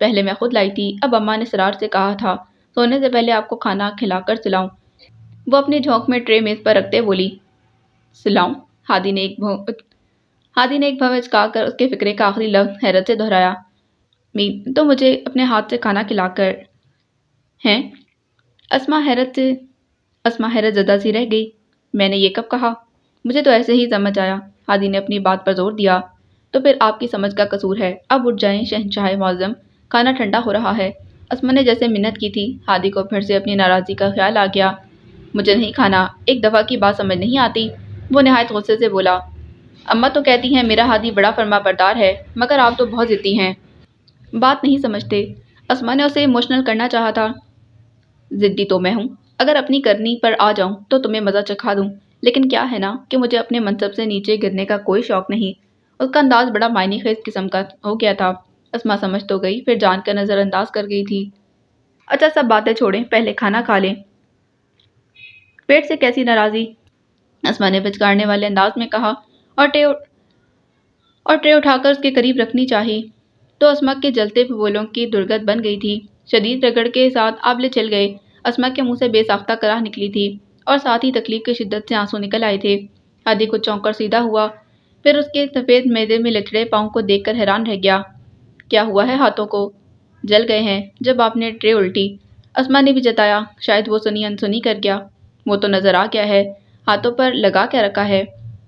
پہلے میں خود لائی تھی، اب اماں نے اسرار سے کہا تھا سونے سے پہلے آپ کو کھانا کھلا کر سلاؤں۔ وہ اپنی جھونک میں ٹرے میز پر رکھتے بولی۔ سلاؤں؟ ہادی نے ایک بھویں چکا کر اس کے فکرے کا آخری لفظ حیرت سے دہرایا۔ تو مجھے اپنے ہاتھ سے کھانا کھلا کر ہیں؟ اسما حیرت زدہ سی رہ گئی۔ میں نے یہ کب کہا؟ مجھے تو ایسے ہی سمجھ آیا۔ ہادی نے اپنی بات پر زور دیا۔ تو پھر آپ کی سمجھ کا قصور ہے۔ اب اٹھ جائیں شہنشاہ معظم، کھانا ٹھنڈا ہو رہا ہے۔ اسما نے جیسے منت کی تھی۔ ہادی کو پھر سے اپنی ناراضی کا خیال آ گیا۔ مجھے نہیں کھانا، ایک دفعہ کی بات سمجھ نہیں آتی؟ وہ نہایت غصے سے بولا۔ اماں تو کہتی ہیں میرا ہادی بڑا فرما بردار ہے، مگر آپ تو بہت ضدی ہیں، بات نہیں سمجھتے۔ اسما نے اسے ایموشنل کرنا چاہا تھا۔ ضدی تو میں ہوں، اگر اپنی کرنی پر آ جاؤں تو تمہیں مزہ چکھا دوں، لیکن کیا ہے نا کہ مجھے اپنے منصب سے نیچے گرنے کا کوئی شوق نہیں۔ اس کا انداز بڑا معنی خیز قسم کا ہو گیا تھا۔ اسما سمجھ تو گئی، پھر جان کر نظر انداز کر گئی تھی۔ اچھا سب باتیں چھوڑیں، پہلے کھانا کھا لیں۔ پیٹ سے کیسی ناراضی؟ اسما نے پچکارنے والے انداز میں کہا، اور ٹرے اٹھا کر اس کے قریب رکھنی چاہی تو اسما کے جلتے پھولوں کی درگت بن گئی تھی۔ شدید رگڑ کے ساتھ آبلے چل گئے۔ اسما کے منہ سے بے ساختہ کراہ نکلی تھی اور ساتھ ہی تکلیف کی شدت سے آنسو نکل آئے تھے۔ ہادی کچھ چونک کر سیدھا ہوا، پھر اس کے سفید معدے میں لچڑے پاؤں کو دیکھ کر حیران رہ گیا۔ کیا ہوا ہے ہاتھوں کو؟ جل گئے ہیں جب آپ نے ٹرے الٹی۔ اسما نے بھی جتایا، شاید وہ سنی انسنی کر گیا۔ وہ تو نظر آ گیا ہے، ہاتھوں پر لگا کیا رکھا ہے؟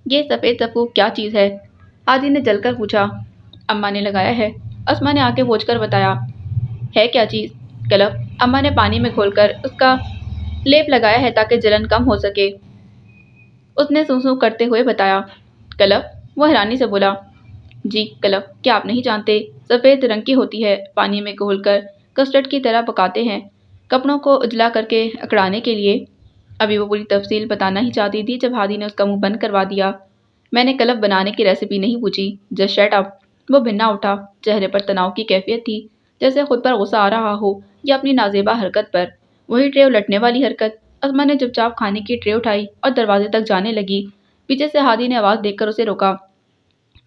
یہ سفید سفوف کیا چیز ہے؟ ہادی نے جل کر پوچھا۔ اماں نے لگایا ہے، اسما نے آنکھیں پوچھ کر بتایا۔ ہے کیا چیز؟ کلف۔ اماں نے پانی میں گھول کر اس کا لیپ لگایا ہے تاکہ جلن کم ہو سکے، اس نے سوں سوں کرتے ہوئے بتایا۔ کلف؟ وہ حیرانی سے بولا۔ جی کلف، کیا آپ نہیں جانتے؟ سفید رنگ کی ہوتی ہے، پانی میں گھول کر کسٹرڈ کی طرح پکاتے ہیں، کپڑوں کو اجلا کر کے اکڑانے کے لیے۔ ابھی وہ پوری تفصیل بتانا ہی چاہتی تھی جب ہادی نے اس کا منہ بند کروا دیا۔ میں نے کلف بنانے کی ریسیپی نہیں پوچھی، جسٹ شٹ اپ۔ وہ بھنا اٹھا، چہرے پر تناؤ کی کیفیت تھی، جیسے خود پر غصہ آ رہا ہو یا اپنی نازیبا حرکت پر۔ وہی ٹرے الٹنے والی حرکت۔ اسما نے چپ چاپ کھانے کی ٹرے اٹھائی اور دروازے تک جانے لگی۔ پیچھے سے ہادی نے آواز دیکھ کر اسے روکا۔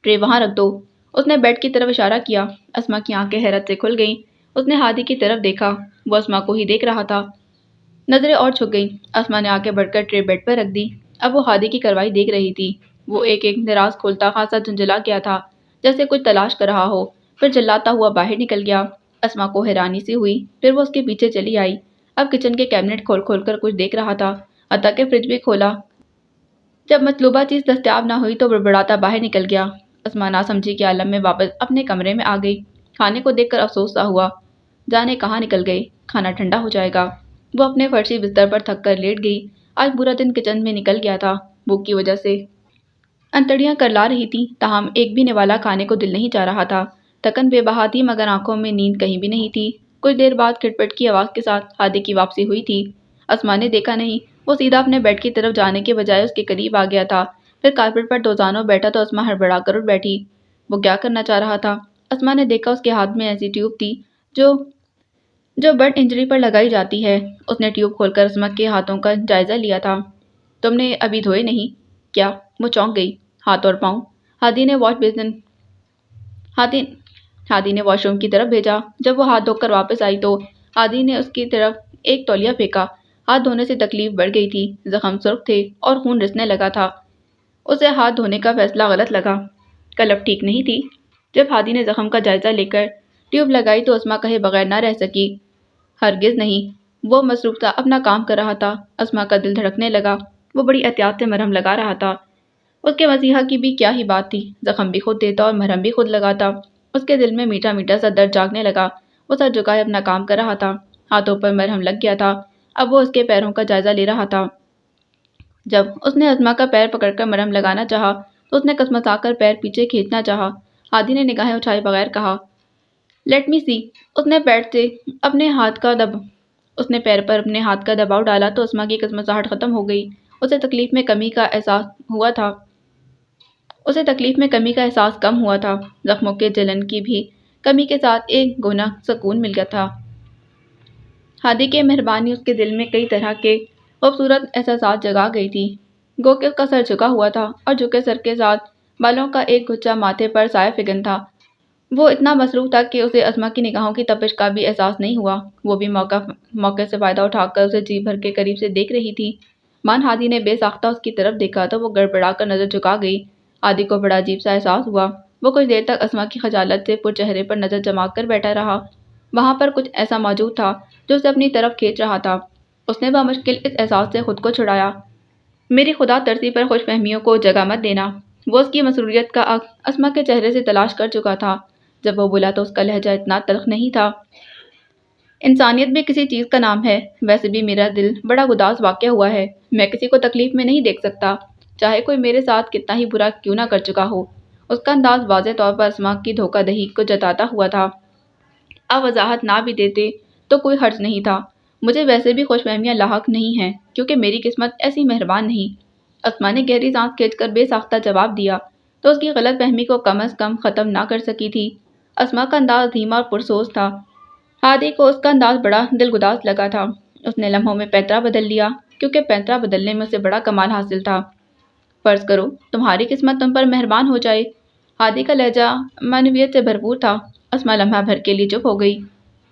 ٹرے وہاں رکھ دو، اس نے بیڈ کی طرف اشارہ کیا۔ اسما کی آنکھیں حیرت سے کھل گئیں۔ اس نے ہادی کی طرف دیکھا، وہ اسما کو ہی دیکھ رہا تھا۔ نظریں اور جھک گئیں۔ اسما نے آنکھیں بڑھ کر ٹرے بیڈ پر رکھ دی۔ اب وہ ہادی کی کارروائی دیکھ رہی تھی۔ وہ ایک ایک دراز کھولتا خاصا جھنجھلا گیا تھا، جیسے کچھ تلاش کر رہا ہو، پھر چلاتا ہوا باہر نکل گیا۔ اسما کو حیرانی سی ہوئی، پھر وہ اس کے پیچھے چلی آئی۔ اب کچن کے کیبنٹ کھول کھول کر کچھ دیکھ رہا تھا، حتیٰ کہ فریج بھی کھولا۔ جب مطلوبہ چیز دستیاب نہ ہوئی تو بڑبڑاتا باہر نکل گیا۔ اسما ناسمجھی کے عالم میں واپس اپنے کمرے میں آ گئی۔ کھانے کو دیکھ کر افسوس سا ہوا، جانے کہاں نکل گئے، کھانا ٹھنڈا ہو جائے گا۔ وہ اپنے فرشی بستر پر تھک کر لیٹ گئی۔ آج پورا دن کچن میں نکل گیا تھا، بھوک کی وجہ سے انتڑیاں کرلا رہی تھیں، تاہم ایک بھی نوالا کھانے کو دل نہیں چاہ رہا تھا۔ تکن بے بہا تھی مگر آنکھوں میں نیند کہیں بھی نہیں تھی۔ کچھ دیر بعد کھٹ پٹ کی آواز کے ساتھ ہادی کی واپسی ہوئی تھی۔ اسما نے دیکھا نہیں، وہ سیدھا اپنے بیڈ کی طرف جانے کے بجائے اس کے قریب آ گیا تھا۔ پھر کارپیٹ پر دوزانوں بیٹھا تو اسما ہڑبڑا کر اٹھ بیٹھی۔ وہ کیا کرنا چاہ رہا تھا؟ اسما نے دیکھا اس کے ہاتھ میں ایسی ٹیوب تھی جو برڈ انجری پر لگائی جاتی ہے۔ اس نے ٹیوب کھول کر اسما کے ہاتھوں کا جائزہ لیا تھا۔ تم نے ابھی دھوئے نہیں کیا؟ وہ چونک گئی۔ ہاتھ اور پاؤں۔ ہادی نے واش روم کی طرف بھیجا۔ جب وہ ہاتھ دھو کر واپس آئی تو ہادی نے اس کی طرف ایک تولیہ پھینکا۔ ہاتھ دھونے سے تکلیف بڑھ گئی تھی، زخم سرخ تھے اور خون رسنے لگا تھا۔ اسے ہاتھ دھونے کا فیصلہ غلط لگا۔ کلف ٹھیک نہیں تھی۔ جب ہادی نے زخم کا جائزہ لے کر ٹیوب لگائی تو اسما کہے بغیر نہ رہ سکی۔ ہرگز نہیں، وہ مصروف تھا، اپنا کام کر رہا تھا۔ اسما کا دل دھڑکنے لگا۔ وہ بڑی احتیاط سے مرہم لگا رہا تھا۔ اس کے مسیحا کی بھی کیا ہی بات تھی، زخم بھی خود دیتا اور مرہم بھی خود لگاتا۔ اس کے دل میں میٹھا میٹھا سا درد جاگنے لگا۔ وہ سر جھکائے اپنا کام کر رہا تھا۔ ہاتھوں پر مرہم لگ گیا تھا۔ اب وہ اس کے پیروں کا جائزہ لے رہا تھا۔ جب اس نے اسما کا پیر پکڑ کر مرہم لگانا چاہا تو اس نے کسمسا کر پیر پیچھے کھینچنا چاہا۔ ہادی نے نگاہیں اٹھائے بغیر کہا، لیٹ می سی۔ اس نے پیر پر اپنے ہاتھ کا دباؤ ڈالا تو اسما کی کسمساہٹ ختم ہو گئی۔ اسے تکلیف میں کمی کا احساس کم ہوا تھا۔ زخموں کے جلن کی بھی کمی کے ساتھ ایک گہنا سکون مل گیا تھا۔ ہادی کی مہربانی اس کے دل میں کئی طرح کے خوبصورت احساسات جگا گئی تھی۔ گو کہ اس کا سر جھکا ہوا تھا اور جھکے سر کے ساتھ بالوں کا ایک گچھا ماتھے پر سایہ فگن تھا۔ وہ اتنا مصروف تھا کہ اسے اسما کی نگاہوں کی تپش کا بھی احساس نہیں ہوا۔ وہ بھی موقع سے فائدہ اٹھا کر اسے جی بھر کے قریب سے دیکھ رہی تھی۔ ہادی نے بے ساختہ اس کی طرف دیکھا تو وہ گڑبڑا کر نظر جھکا گئی۔ ہادی کو بڑا عجیب سا احساس ہوا۔ وہ کچھ دیر تک اسما کی خجالت سے پر چہرے پر نظر جما کر بیٹھا رہا۔ وہاں پر کچھ ایسا موجود تھا جو اسے اپنی طرف کھینچ رہا تھا۔ اس نے بمشکل اس احساس سے خود کو چھڑایا۔ میری خدا ترسی پر خوش فہمیوں کو جگہ مت دینا۔ وہ اس کی مسروریت کا عکس اسما کے چہرے سے تلاش کر چکا تھا۔ جب وہ بولا تو اس کا لہجہ اتنا تلخ نہیں تھا۔ انسانیت بھی کسی چیز کا نام ہے۔ ویسے بھی میرا دل بڑا گداز واقع ہوا ہے۔ میں کسی کو تکلیف میں نہیں دیکھ سکتا، چاہے کوئی میرے ساتھ کتنا ہی برا کیوں نہ کر چکا ہو۔ اس کا انداز واضح طور پر اسما کی دھوکہ دہی کو جتاتا ہوا تھا۔ اب وضاحت نہ بھی دیتے تو کوئی حرج نہیں تھا۔ مجھے ویسے بھی خوش فہمیاں لاحق نہیں ہیں کیونکہ میری قسمت ایسی مہربان نہیں۔ اسما نے گہری سانس کھینچ کر بے ساختہ جواب دیا تو اس کی غلط فہمی کو کم از کم ختم نہ کر سکی تھی۔ اسما کا انداز دھیما اور پرسوز تھا۔ ہادی کو اس کا انداز بڑا دلگداز لگا تھا۔ اس نے لمحوں میں پینترا بدل لیا کیونکہ پینترا بدلنے میں اسے بڑا کمال حاصل تھا۔ فرض کرو تمہاری قسمت تم پر مہربان ہو جائے۔ ہادی کا لہجہ معنویت سے بھرپور تھا۔ اسما لمحہ بھر کے لیے چپ ہو گئی۔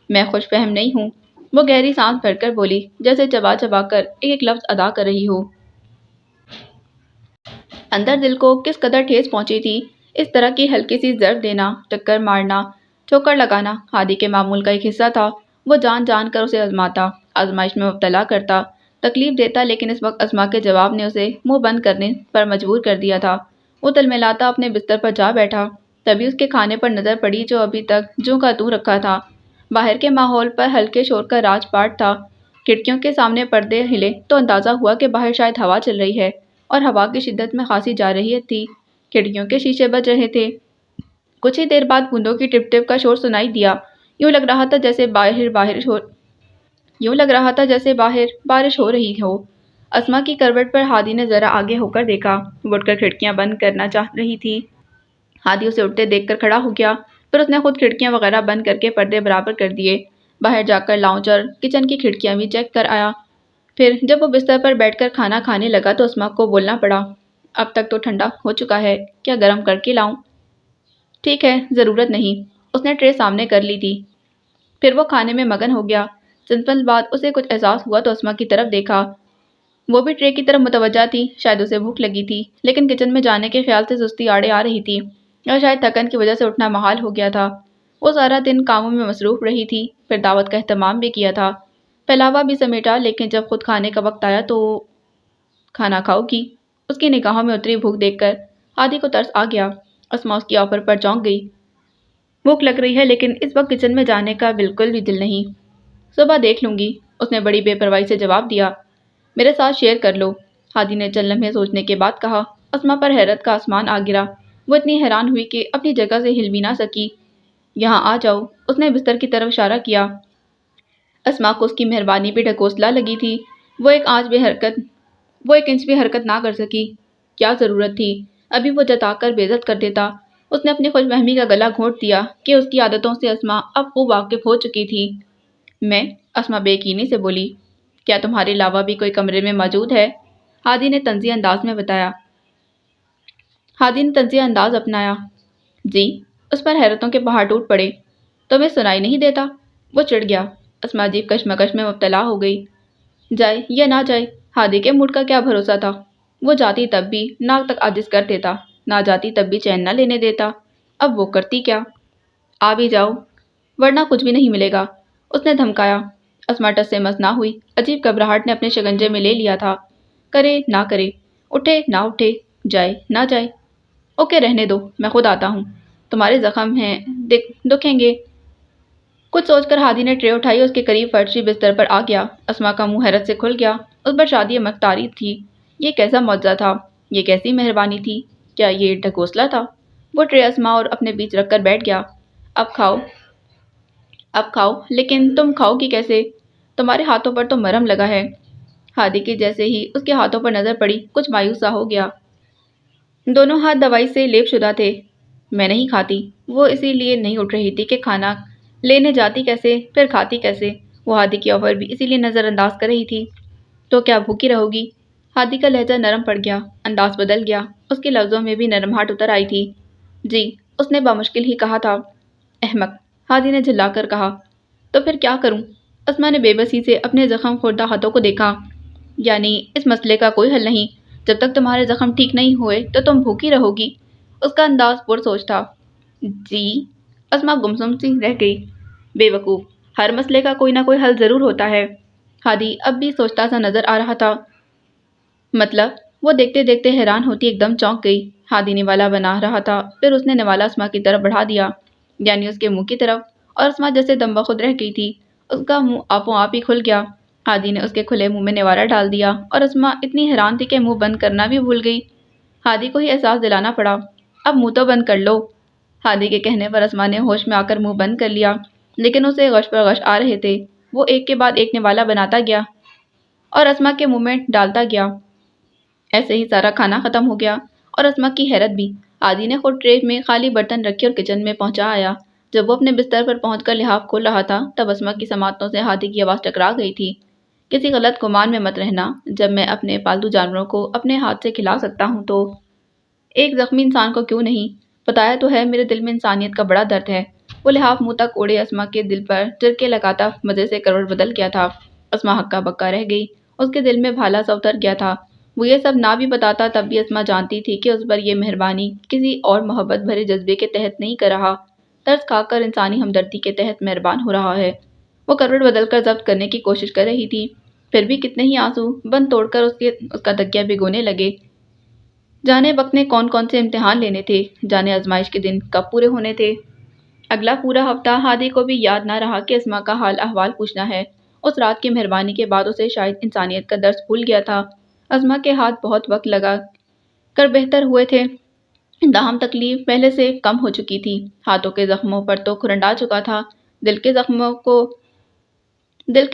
میں خوش فہم نہیں ہوں، وہ گہری سانس بھر کر بولی، جیسے چبا چبا کر ایک ایک لفظ ادا کر رہی ہو۔ اندر دل کو کس قدر ٹھیس پہنچی تھی۔ اس طرح کی ہلکی سی ضرب دینا، ٹکر مارنا، ٹھوکر لگانا ہادی کے معمول کا ایک حصہ تھا۔ وہ جان جان کر اسے آزماتا، آزمائش میں مبتلا کرتا، تکلیف دیتا، لیکن اس وقت اسما کے جواب نے اسے منہ بند کرنے پر مجبور کر دیا تھا۔ وہ تلملاتا اپنے بستر پر جا بیٹھا۔ تبھی اس کے کھانے پر نظر پڑی جو ابھی تک جوں کا توں رکھا تھا۔ باہر کے ماحول پر ہلکے شور کا راج پاٹ تھا۔ کھڑکیوں کے سامنے پردے ہلے تو اندازہ ہوا کہ باہر شاید ہوا چل رہی ہے اور ہوا کی شدت میں خاصی جا رہی تھی۔ کھڑکیوں کے شیشے بج رہے تھے۔ کچھ ہی دیر بعد بوندوں کی ٹپ ٹپ کا شور سنائی دیا۔ یوں لگ رہا تھا جیسے باہر بارش ہو رہی ہو۔ اسما کی کروٹ پر ہادی نے ذرا آگے ہو کر دیکھا۔ وہ اٹھ کر کھڑکیاں بند کرنا چاہ رہی تھی۔ ہادی اسے اٹھتے دیکھ کر کھڑا ہو گیا۔ پھر اس نے خود کھڑکیاں وغیرہ بند کر کے پردے برابر کر دیے۔ باہر جا کر لاؤنج اور کچن کی کھڑکیاں بھی چیک کر آیا۔ پھر جب وہ بستر پر بیٹھ کر کھانا کھانے لگا تو اسما کو بولنا پڑا، اب تک تو ٹھنڈا ہو چکا ہے، کیا گرم کر کے لاؤں؟ ٹھیک ہے، ضرورت نہیں۔ اس نے ٹرے سامنے کر لی تھی۔ پھر وہ کھانے میں مگن ہو گیا۔ چند پل بعد اسے کچھ احساس ہوا تو اسما کی طرف دیکھا۔ وہ بھی ٹرے کی طرف متوجہ تھی۔ شاید اسے بھوک لگی تھی، لیکن کچن میں جانے کے خیال سے سستی آڑے آ رہی تھی، اور شاید تھکن کی وجہ سے اٹھنا محال ہو گیا تھا۔ وہ سارا دن کاموں میں مصروف رہی تھی، پھر دعوت کا اہتمام بھی کیا تھا، پھیلاوا بھی سمیٹا، لیکن جب خود کھانے کا وقت آیا تو کھانا کھاؤ گی؟ اس کی نگاہوں میں اتری بھوک دیکھ کر ہادی کو ترس آ گیا۔ اسما اس کی آفر پر چونک گئی۔ بھوک لگ رہی ہے لیکن اس وقت کچن میں جانے کا بالکل بھی دل نہیں۔ صبح دیکھ لوں گی، اس نے بڑی بے پرواہی سے جواب دیا۔ میرے ساتھ شیئر کر لو، ہادی نے چند لمحے سوچنے کے بعد کہا۔ اسما پر حیرت کا آسمان آ گرا۔ وہ اتنی حیران ہوئی کہ اپنی جگہ سے ہل بھی نہ سکی۔ یہاں آ جاؤ، اس نے بستر کی طرف اشارہ کیا۔ اسما کو اس کی مہربانی پہ ڈھکوسلا لگی تھی۔ وہ ایک انچ بھی حرکت نہ کر سکی۔ کیا ضرورت تھی؟ ابھی وہ جتا کر بے عزت کر دیتا۔ اس نے اپنی خوش فہمی کا گلا گھونٹ دیا کہ اس کی عادتوں سے اسما اب خوب واقف ہو چکی تھی۔ اسما بے یقینی سے بولی، کیا تمہارے علاوہ بھی کوئی کمرے میں موجود ہے؟ ہادی نے طنزیہ انداز اپنایا۔ جی۔ اس پر حیرتوں کے پہاڑ ٹوٹ پڑے۔ تمہیں سنائی نہیں دیتا؟ وہ چڑ گیا۔ اسما عجیب کشمکش میں مبتلا ہو گئی۔ جائے یا نہ جائے، ہادی کے موڈ کا کیا بھروسہ تھا؟ وہ جاتی تب بھی ناک تک عاجز کر دیتا، نہ جاتی تب بھی چین نہ لینے دیتا۔ اب وہ کرتی کیا؟ آ بھی جاؤ، ورنہ کچھ بھی نہیں ملے گا، اس نے دھمکایا۔ اسما ٹس سے مس نہ ہوئی۔ عجیب گھبراہٹ نے اپنے شکنجے میں لے لیا تھا۔ کرے نہ کرے، اٹھے نہ اٹھے، جائے نہ جائے۔ اوکے رہنے دو، میں خود آتا ہوں۔ تمہارے زخم ہیں، دکھیں گے۔ کچھ سوچ کر ہادی نے ٹرے اٹھائی اور اس کے قریب فرشی بستر پر آ گیا۔ اسما کا منہ حیرت سے کھل گیا۔ اس پر شادی مختاری تھی۔ یہ کیسا معجزہ تھا؟ یہ کیسی مہربانی تھی؟ کیا یہ ڈھکوسلا تھا؟ وہ ٹرے اسما اور اپنے بیچ رکھ کر بیٹھ گیا۔ اب کھاؤ، لیکن تم کھاؤ گی کیسے؟ تمہارے ہاتھوں پر تو مرہم لگا ہے۔ ہادی کی جیسے ہی اس کے ہاتھوں پر نظر پڑی، کچھ مایوس سا ہو گیا۔ دونوں ہاتھ دوائی سے لیپ شدہ تھے۔ میں نہیں کھاتی۔ وہ اسی لیے نہیں اٹھ رہی تھی کہ کھانا لینے جاتی کیسے، پھر کھاتی کیسے۔ وہ ہادی کی آفر بھی اسی لیے نظر انداز کر رہی تھی۔ تو کیا بھوکی رہو گی؟ ہادی کا لہجہ نرم پڑ گیا، انداز بدل گیا۔ اس کے لفظوں میں بھی نرمہٹ اتر آئی تھی۔ جی، اس نے بامشکل ہی کہا تھا۔ احمق، ہادی نے جھلا کر کہا۔ تو پھر کیا کروں؟ اسما نے بے بسی سے اپنے زخم خوردہ ہاتھوں کو دیکھا۔ یعنی اس مسئلے کا کوئی حل نہیں؟ جب تک تمہارے زخم ٹھیک نہیں ہوئے تو تم بھوکی رہو گی؟ اس کا انداز پرسوچ تھا۔ جی؟ اسما گمسم سی رہ گئی۔ بے وقوف، ہر مسئلے کا کوئی نہ کوئی حل ضرور ہوتا ہے۔ ہادی اب بھی سوچتا سا نظر آ رہا تھا۔ مطلب؟ وہ دیکھتے دیکھتے حیران ہوتی ایک دم چونک گئی۔ ہادی نوالا بنا رہا تھا، پھر اس نے نوالا اسما کی طرف بڑھا دیا، یعنی اس کے منہ کی طرف، اور اسما جیسے دم بخود رہ گئی تھی۔ اس کا منہ آپوں آپ ہی کھل گیا۔ ہادی نے اس کے کھلے منہ میں نوالا ڈال دیا اور اسما اتنی حیران تھی کہ منہ بند کرنا بھی بھول گئی۔ ہادی کو ہی احساس دلانا پڑا۔ اب منہ تو بند کر لو۔ ہادی کے کہنے پر اسما نے ہوش میں آ کر منہ بند کر لیا، لیکن اسے غش پر غش آ رہے تھے۔ وہ ایک کے بعد ایک نوالا بناتا گیا اور اسما کے منہ میں ڈالتا گیا۔ ایسے ہی سارا کھانا ختم ہو گیا اور اسما کی حیرت بھی۔ ہادی نے خود ٹرے میں خالی برتن رکھے اور کچن میں پہنچا آیا۔ جب وہ اپنے بستر پر پہنچ کر لحاف کھول رہا تھا، تب اسما کی سماعتوں سے ہادی کی آواز ٹکرا گئی تھی۔ کسی غلط گمان میں مت رہنا، جب میں اپنے پالتو جانوروں کو اپنے ہاتھ سے کھلا سکتا ہوں تو ایک زخمی انسان کو کیوں نہیں؟ بتایا تو ہے، میرے دل میں انسانیت کا بڑا درد ہے۔ وہ لحاف منہ تک اوڑے اسما کے دل پر جھٹکے لگاتا مزے سے کروٹ بدل گیا تھا۔ اسما ہکا بکا رہ گئی۔ اس کے دل میں بھالا سا اتر گیا تھا۔ وہ یہ سب نہ بھی بتاتا تب بھی اسما جانتی تھی کہ اس پر یہ مہربانی کسی اور محبت بھرے جذبے کے تحت نہیں کر رہا، ترس کھا کر انسانی ہمدردی کے تحت مہربان ہو رہا ہے۔ وہ کروٹ بدل کر ضبط کرنے کی کوشش کر رہی تھی، پھر بھی کتنے ہی آنسو بند توڑ کر اس کا تکیہ بھگونے لگے۔ جانے وقت نے کون کون سے امتحان لینے تھے، جانے آزمائش کے دن کب پورے ہونے تھے۔ اگلا پورا ہفتہ ہادی کو بھی یاد نہ رہا کہ اسما کا حال احوال پوچھنا ہے۔ اس رات کی مہربانی کے بعد اسے شاید انسانیت کا درس بھول گیا تھا۔ اسما کے ہاتھ بہت وقت لگا کر بہتر ہوئے تھے، تاہم تکلیف پہلے سے کم ہو چکی تھی۔ ہاتھوں کے زخموں پر تو کھرنڈ آ چکا تھا، دل کے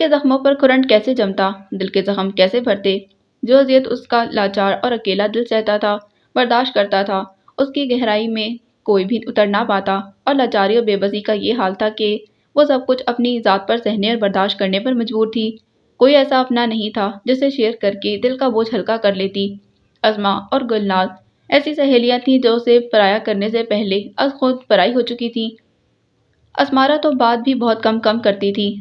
زخموں پر کھرنڈ کیسے جمتا، دل کے زخم کیسے بھرتے؟ جو اذیت اس کا لاچار اور اکیلا دل سہتا تھا، برداشت کرتا تھا، اس کی گہرائی میں کوئی بھی اتر نہ پاتا، اور لاچاری اور بے بسی کا یہ حال تھا کہ وہ سب کچھ اپنی ذات پر سہنے اور برداشت کرنے پر مجبور تھی۔ کوئی ایسا اپنا نہیں تھا جسے شیئر کر کے دل کا بوجھ ہلکا کر لیتی۔ اسما اور گلناز ایسی سہیلیاں تھیں جو اسے پرایا کرنے سے پہلے از خود پرائی ہو چکی تھیں۔ اسمارا تو بات بھی بہت کم کرتی تھی۔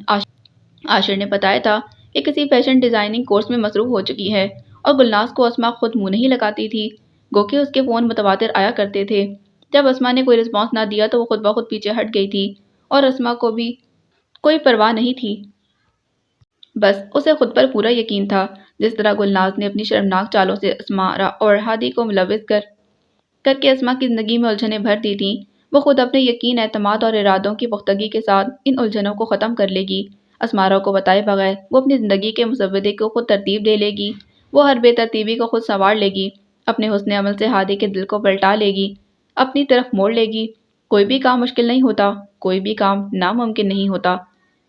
عاشر نے بتایا تھا کہ کسی فیشن ڈیزائننگ کورس میں مصروف ہو چکی ہے، اور گلناز کو اسما خود منہ نہیں لگاتی تھی، گو کہ اس کے فون متواتر آیا کرتے تھے۔ جب اسما نے کوئی رسپانس نہ دیا تو وہ خود بخود پیچھے ہٹ گئی تھی، اور اسما کو بھی کوئی پرواہ نہیں تھی۔ بس اسے خود پر پورا یقین تھا۔ جس طرح گلناز نے اپنی شرمناک چالوں سے اسمارا اور ہادی کو ملوث کر کے اسما کی زندگی میں الجھنیں بھر دی تھیں، وہ خود اپنے یقین، اعتماد اور ارادوں کی پختگی کے ساتھ ان الجھنوں کو ختم کر لے گی۔ اسمارا کو بتائے بغیر وہ اپنی زندگی کے مسودے کو خود ترتیب دے لے گی، وہ ہر بے ترتیبی کو خود سنوار لے گی، اپنے حسن عمل سے ہادی کے دل کو پلٹا لے گی، اپنی طرف موڑ لے گی۔ کوئی بھی کام مشکل نہیں ہوتا، کوئی بھی کام ناممکن نہیں ہوتا۔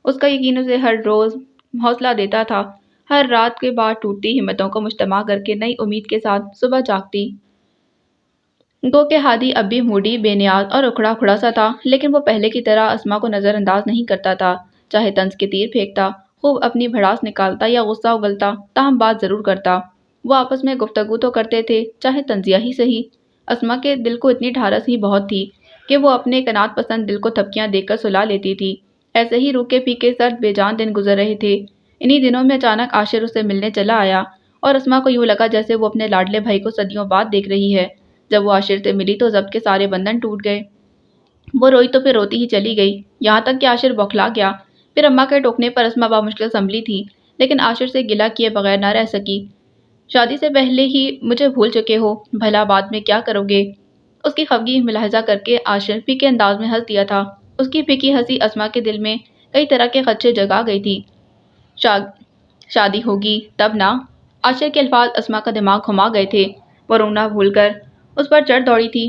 اس کا یقین اسے ہر روز حوصلہ دیتا تھا، ہر رات کے بعد ٹوٹتی ہمتوں کو مجتمع کر کے نئی امید کے ساتھ صبح جاگتی۔ گو کہ ہادی اب بھی موڈی، بے نیاز اور اکھڑا کھڑا سا تھا، لیکن وہ پہلے کی طرح اسما کو نظر انداز نہیں کرتا تھا۔ چاہے طنز کے تیر پھینکتا، خوب اپنی بھڑاس نکالتا یا غصہ اگلتا، تاہم بات ضرور کرتا۔ وہ آپس میں گفتگو تو کرتے تھے، چاہے طنزیہ ہی سہی۔ اسما کے دل کو اتنی ڈھارس ہی بہت تھی کہ وہ اپنے قناعت پسند دل کو تھپکیاں دے کر سلا لیتی تھی۔ ایسے ہی روکے پھیکے سرد بے جان دن گزر رہے تھے۔ انہی دنوں میں اچانک عاشر اسے ملنے چلا آیا اور اسما کو یوں لگا جیسے وہ اپنے لاڈلے بھائی کو صدیوں بعد دیکھ رہی ہے۔ جب وہ عاشر سے ملی تو ضبط کے سارے بندھن ٹوٹ گئے۔ وہ روئی تو پھر روتی ہی چلی گئی، یہاں تک کہ عاشر بوکھلا گیا۔ پھر اماں کے ٹوکنے پر اسما بامشکل سنبھلی تھی، لیکن عاشر سے گلہ کیے بغیر نہ رہ سکی۔ شادی سے پہلے ہی مجھے بھول چکے ہو، بھلا بعد میں کیا کرو گے؟ اس کی خفگی ملاحظہ کر کے عاشر پھیکے انداز میں ہنس دیا تھا۔ اس کی پھیکی ہنسی اسما کے دل میں کئی طرح کے خدشے جگا گئی تھی۔ شادی ہوگی تب نا؟ عاشر کے الفاظ اسما کا دماغ گھما گئے تھے۔ وہ رونا بھول کر اس پر چڑھ دوڑی تھی۔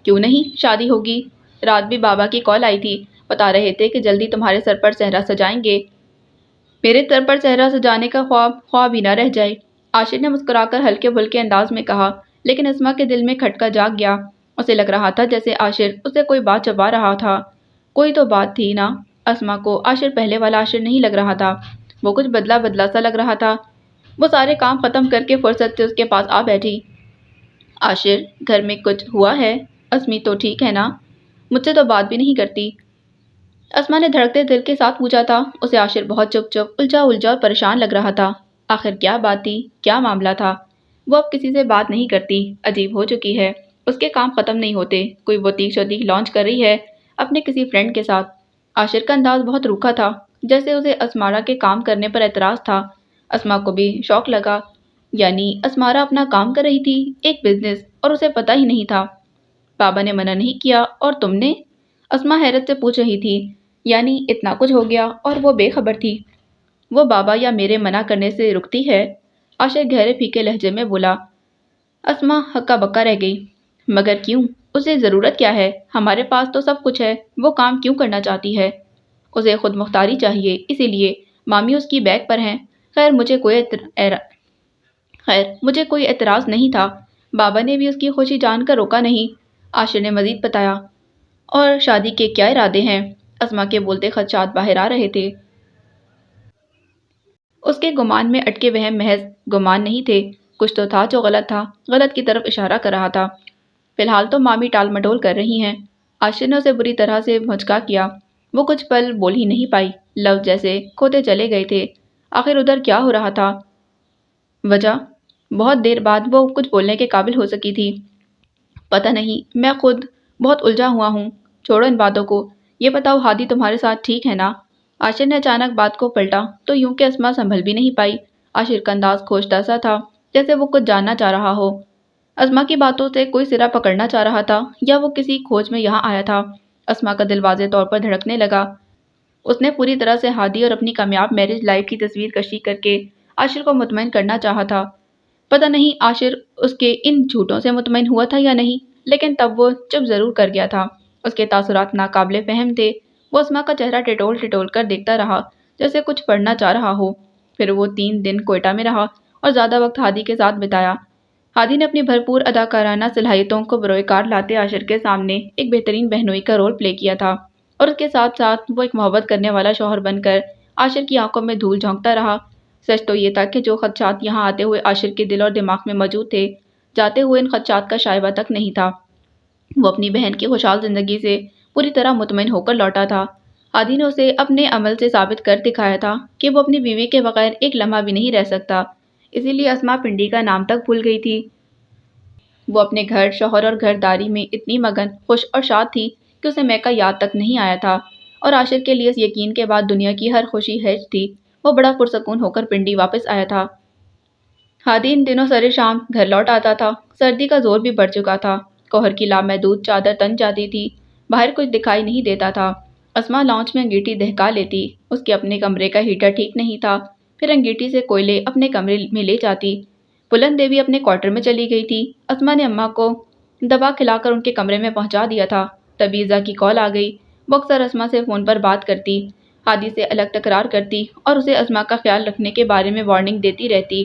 کیوں نہیں شادی ہوگی؟ رات بھی بابا کی کال آئی تھی، بتا رہے تھے کہ جلدی تمہارے سر پر صحرا سجائیں گے۔ میرے سر پر صحرا سجانے کا خواب ہی نہ رہ جائے، عاشر نے مسکرا کر ہلکے پھلکے انداز میں کہا، لیکن اسما کے دل میں کھٹکا جاگ گیا۔ اسے لگ رہا تھا جیسے عاشر اسے کوئی بات چھپا رہا تھا۔ کوئی تو بات تھی نا؟ اسما کو عاشر پہلے والا عاشر نہیں لگ رہا تھا، وہ کچھ بدلا بدلا سا لگ رہا تھا۔ وہ سارے کام ختم کر کے فرصت سے اس کے پاس آ بیٹھی۔ عاشر، گھر میں کچھ ہوا ہے؟ اسمی تو ٹھیک ہے نا؟ مجھ سے تو بات بھی نہیں کرتی۔ اسما نے دھڑکتے دل کے ساتھ پوچھا تھا۔ اسے عاشر بہت چپ الجھا اور پریشان لگ رہا تھا۔ آخر کیا بات تھی، کیا معاملہ تھا؟ وہ اب کسی سے بات نہیں کرتی، عجیب ہو چکی ہے، اس کے کام ختم نہیں ہوتے، کوئی بوتیک شوتیک لانچ کر رہی ہے اپنے کسی فرینڈ کے ساتھ۔ عاشر کا انداز بہت روکھا تھا، جیسے اسے اسمارا کے کام کرنے پر اعتراض تھا۔ اسما کو بھی شوق لگا، یعنی اسمارا اپنا کام کر رہی تھی، ایک بزنس، اور اسے پتہ ہی نہیں تھا۔ بابا نے منع نہیں کیا اور تم نے؟ اسما حیرت سے پوچھ رہی تھی، یعنی اتنا کچھ ہو گیا اور وہ بے خبر تھی؟ وہ بابا یا میرے منع کرنے سے رکتی ہے؟ عاشر گہرے پھیکے لہجے میں بولا۔ اسما ہکا بکا رہ گئی، مگر کیوں؟ اسے ضرورت کیا ہے؟ ہمارے پاس تو سب کچھ ہے، وہ کام کیوں کرنا چاہتی ہے؟ اسے خود مختاری چاہیے، اسی لیے مامی اس کی بیک پر ہیں۔ خیر مجھے کوئی اعتراض نہیں تھا، بابا نے بھی اس کی خوشی جان کر روکا نہیں۔ عاشر نے مزید بتایا، اور شادی کے کیا ارادے ہیں؟ اسما کے بولتے خدشات باہر آ رہے تھے۔ اس کے گمان میں اٹکے وہم محض گمان نہیں تھے، کچھ تو تھا جو غلط تھا، غلط کی طرف اشارہ کر رہا تھا۔ فی الحال تو مامی ٹال مٹول کر رہی ہیں۔ عاشر نے اسے بری طرح سے مچکا کیا۔ وہ کچھ پل بول ہی نہیں پائی، لفظ جیسے کھوتے چلے گئے تھے۔ آخر ادھر کیا ہو رہا تھا؟ وجہ؟ بہت دیر بعد وہ کچھ بولنے کے قابل ہو سکی تھی۔ پتہ نہیں، میں خود بہت الجھا ہوا ہوں۔ چھوڑو ان باتوں کو، یہ بتاؤ ہادی تمہارے ساتھ ٹھیک ہے نا؟ عاشر نے اچانک بات کو پلٹا تو یوں کہ اسما سنبھل بھی نہیں پائی۔ عاشر کا انداز کھوجتا سا تھا، جیسے وہ کچھ جاننا چاہ رہا ہو۔ اسما کی باتوں سے کوئی سرا پکڑنا چاہ رہا تھا یا وہ کسی کھوج میں یہاں آیا تھا؟ اسما کا دل واضح طور پر دھڑکنے لگا۔ اس نے پوری طرح سے ہادی اور اپنی کامیاب میرج لائف کی تصویر کشی کر کے عاشر کو مطمئن کرنا چاہا تھا۔ پتہ نہیں عاشر اس کے ان جھوٹوں سے مطمئن ہوا تھا یا نہیں، لیکن تب وہ چپ ضرور کر گیا تھا۔ اس کے تاثرات ناقابل فہم تھے۔ وہ اسما کا چہرہ ٹٹول ٹٹول کر دیکھتا رہا، جیسے کچھ پڑھنا چاہ رہا ہو۔ پھر وہ 3 دن کوئٹہ میں رہا اور زیادہ وقت ہادی کے ساتھ بتایا۔ ہادی نے اپنی بھرپور اداکارانہ صلاحیتوں کو بروئے کار لاتے عاشر کے سامنے ایک بہترین بہنوئی کا رول پلے کیا تھا، اور اس کے ساتھ ساتھ وہ ایک محبت کرنے والا شوہر بن کر عاشر کی آنکھوں میں دھول جھونکتا رہا۔ سچ تو یہ تھا کہ جو خدشات یہاں آتے ہوئے عاشر کے دل اور دماغ میں موجود تھے، جاتے ہوئے ان خدشات کا شائبہ تک نہیں تھا۔ وہ اپنی بہن کی خوشحال زندگی سے پوری طرح مطمئن ہو کر لوٹا تھا۔ ہادی نے اسے اپنے عمل سے ثابت کر دکھایا تھا کہ وہ اپنی بیوی کے بغیر ایک لمحہ بھی نہیں رہ سکتا، اسی لیے اسما پنڈی کا نام تک بھول گئی تھی۔ وہ اپنے گھر، شوہر اور گھر داری میں اتنی مگن، خوش اور شاد تھی کہ اسے میکا یاد تک نہیں آیا تھا، اور عاشر کے لیے اس یقین کے بعد دنیا کی ہر خوشی ہیج تھی۔ وہ بڑا پرسکون ہو کر پنڈی واپس آیا تھا۔ ہادی ان دنوں سرے شام گھر لوٹ آتا تھا۔ سردی کا زور بھی بڑھ چکا تھا، کوہر کی لامحدود چادر تن جاتی تھی، باہر کچھ دکھائی نہیں دیتا تھا۔ اسما لانچ میں انگیٹھی دہکا لیتی، اس کے اپنے کمرے کا ہیٹر ٹھیک نہیں تھا، پھر انگیٹھی سے کوئلے اپنے کمرے میں لے جاتی۔ بلند دیوی اپنے کوارٹر میں چلی گئی تھی۔ اسما نے اماں کو دبا کھلا کر ان کے کمرے میں پہنچا دیا تھا، تبھی ایزا کی کال آ گئی۔ وہ اکثر اسما سے فون پر بات کرتی، ہادی سے الگ تکرار کرتی اور اسے اسما کا خیال رکھنے کے بارے میں وارننگ دیتی رہتی۔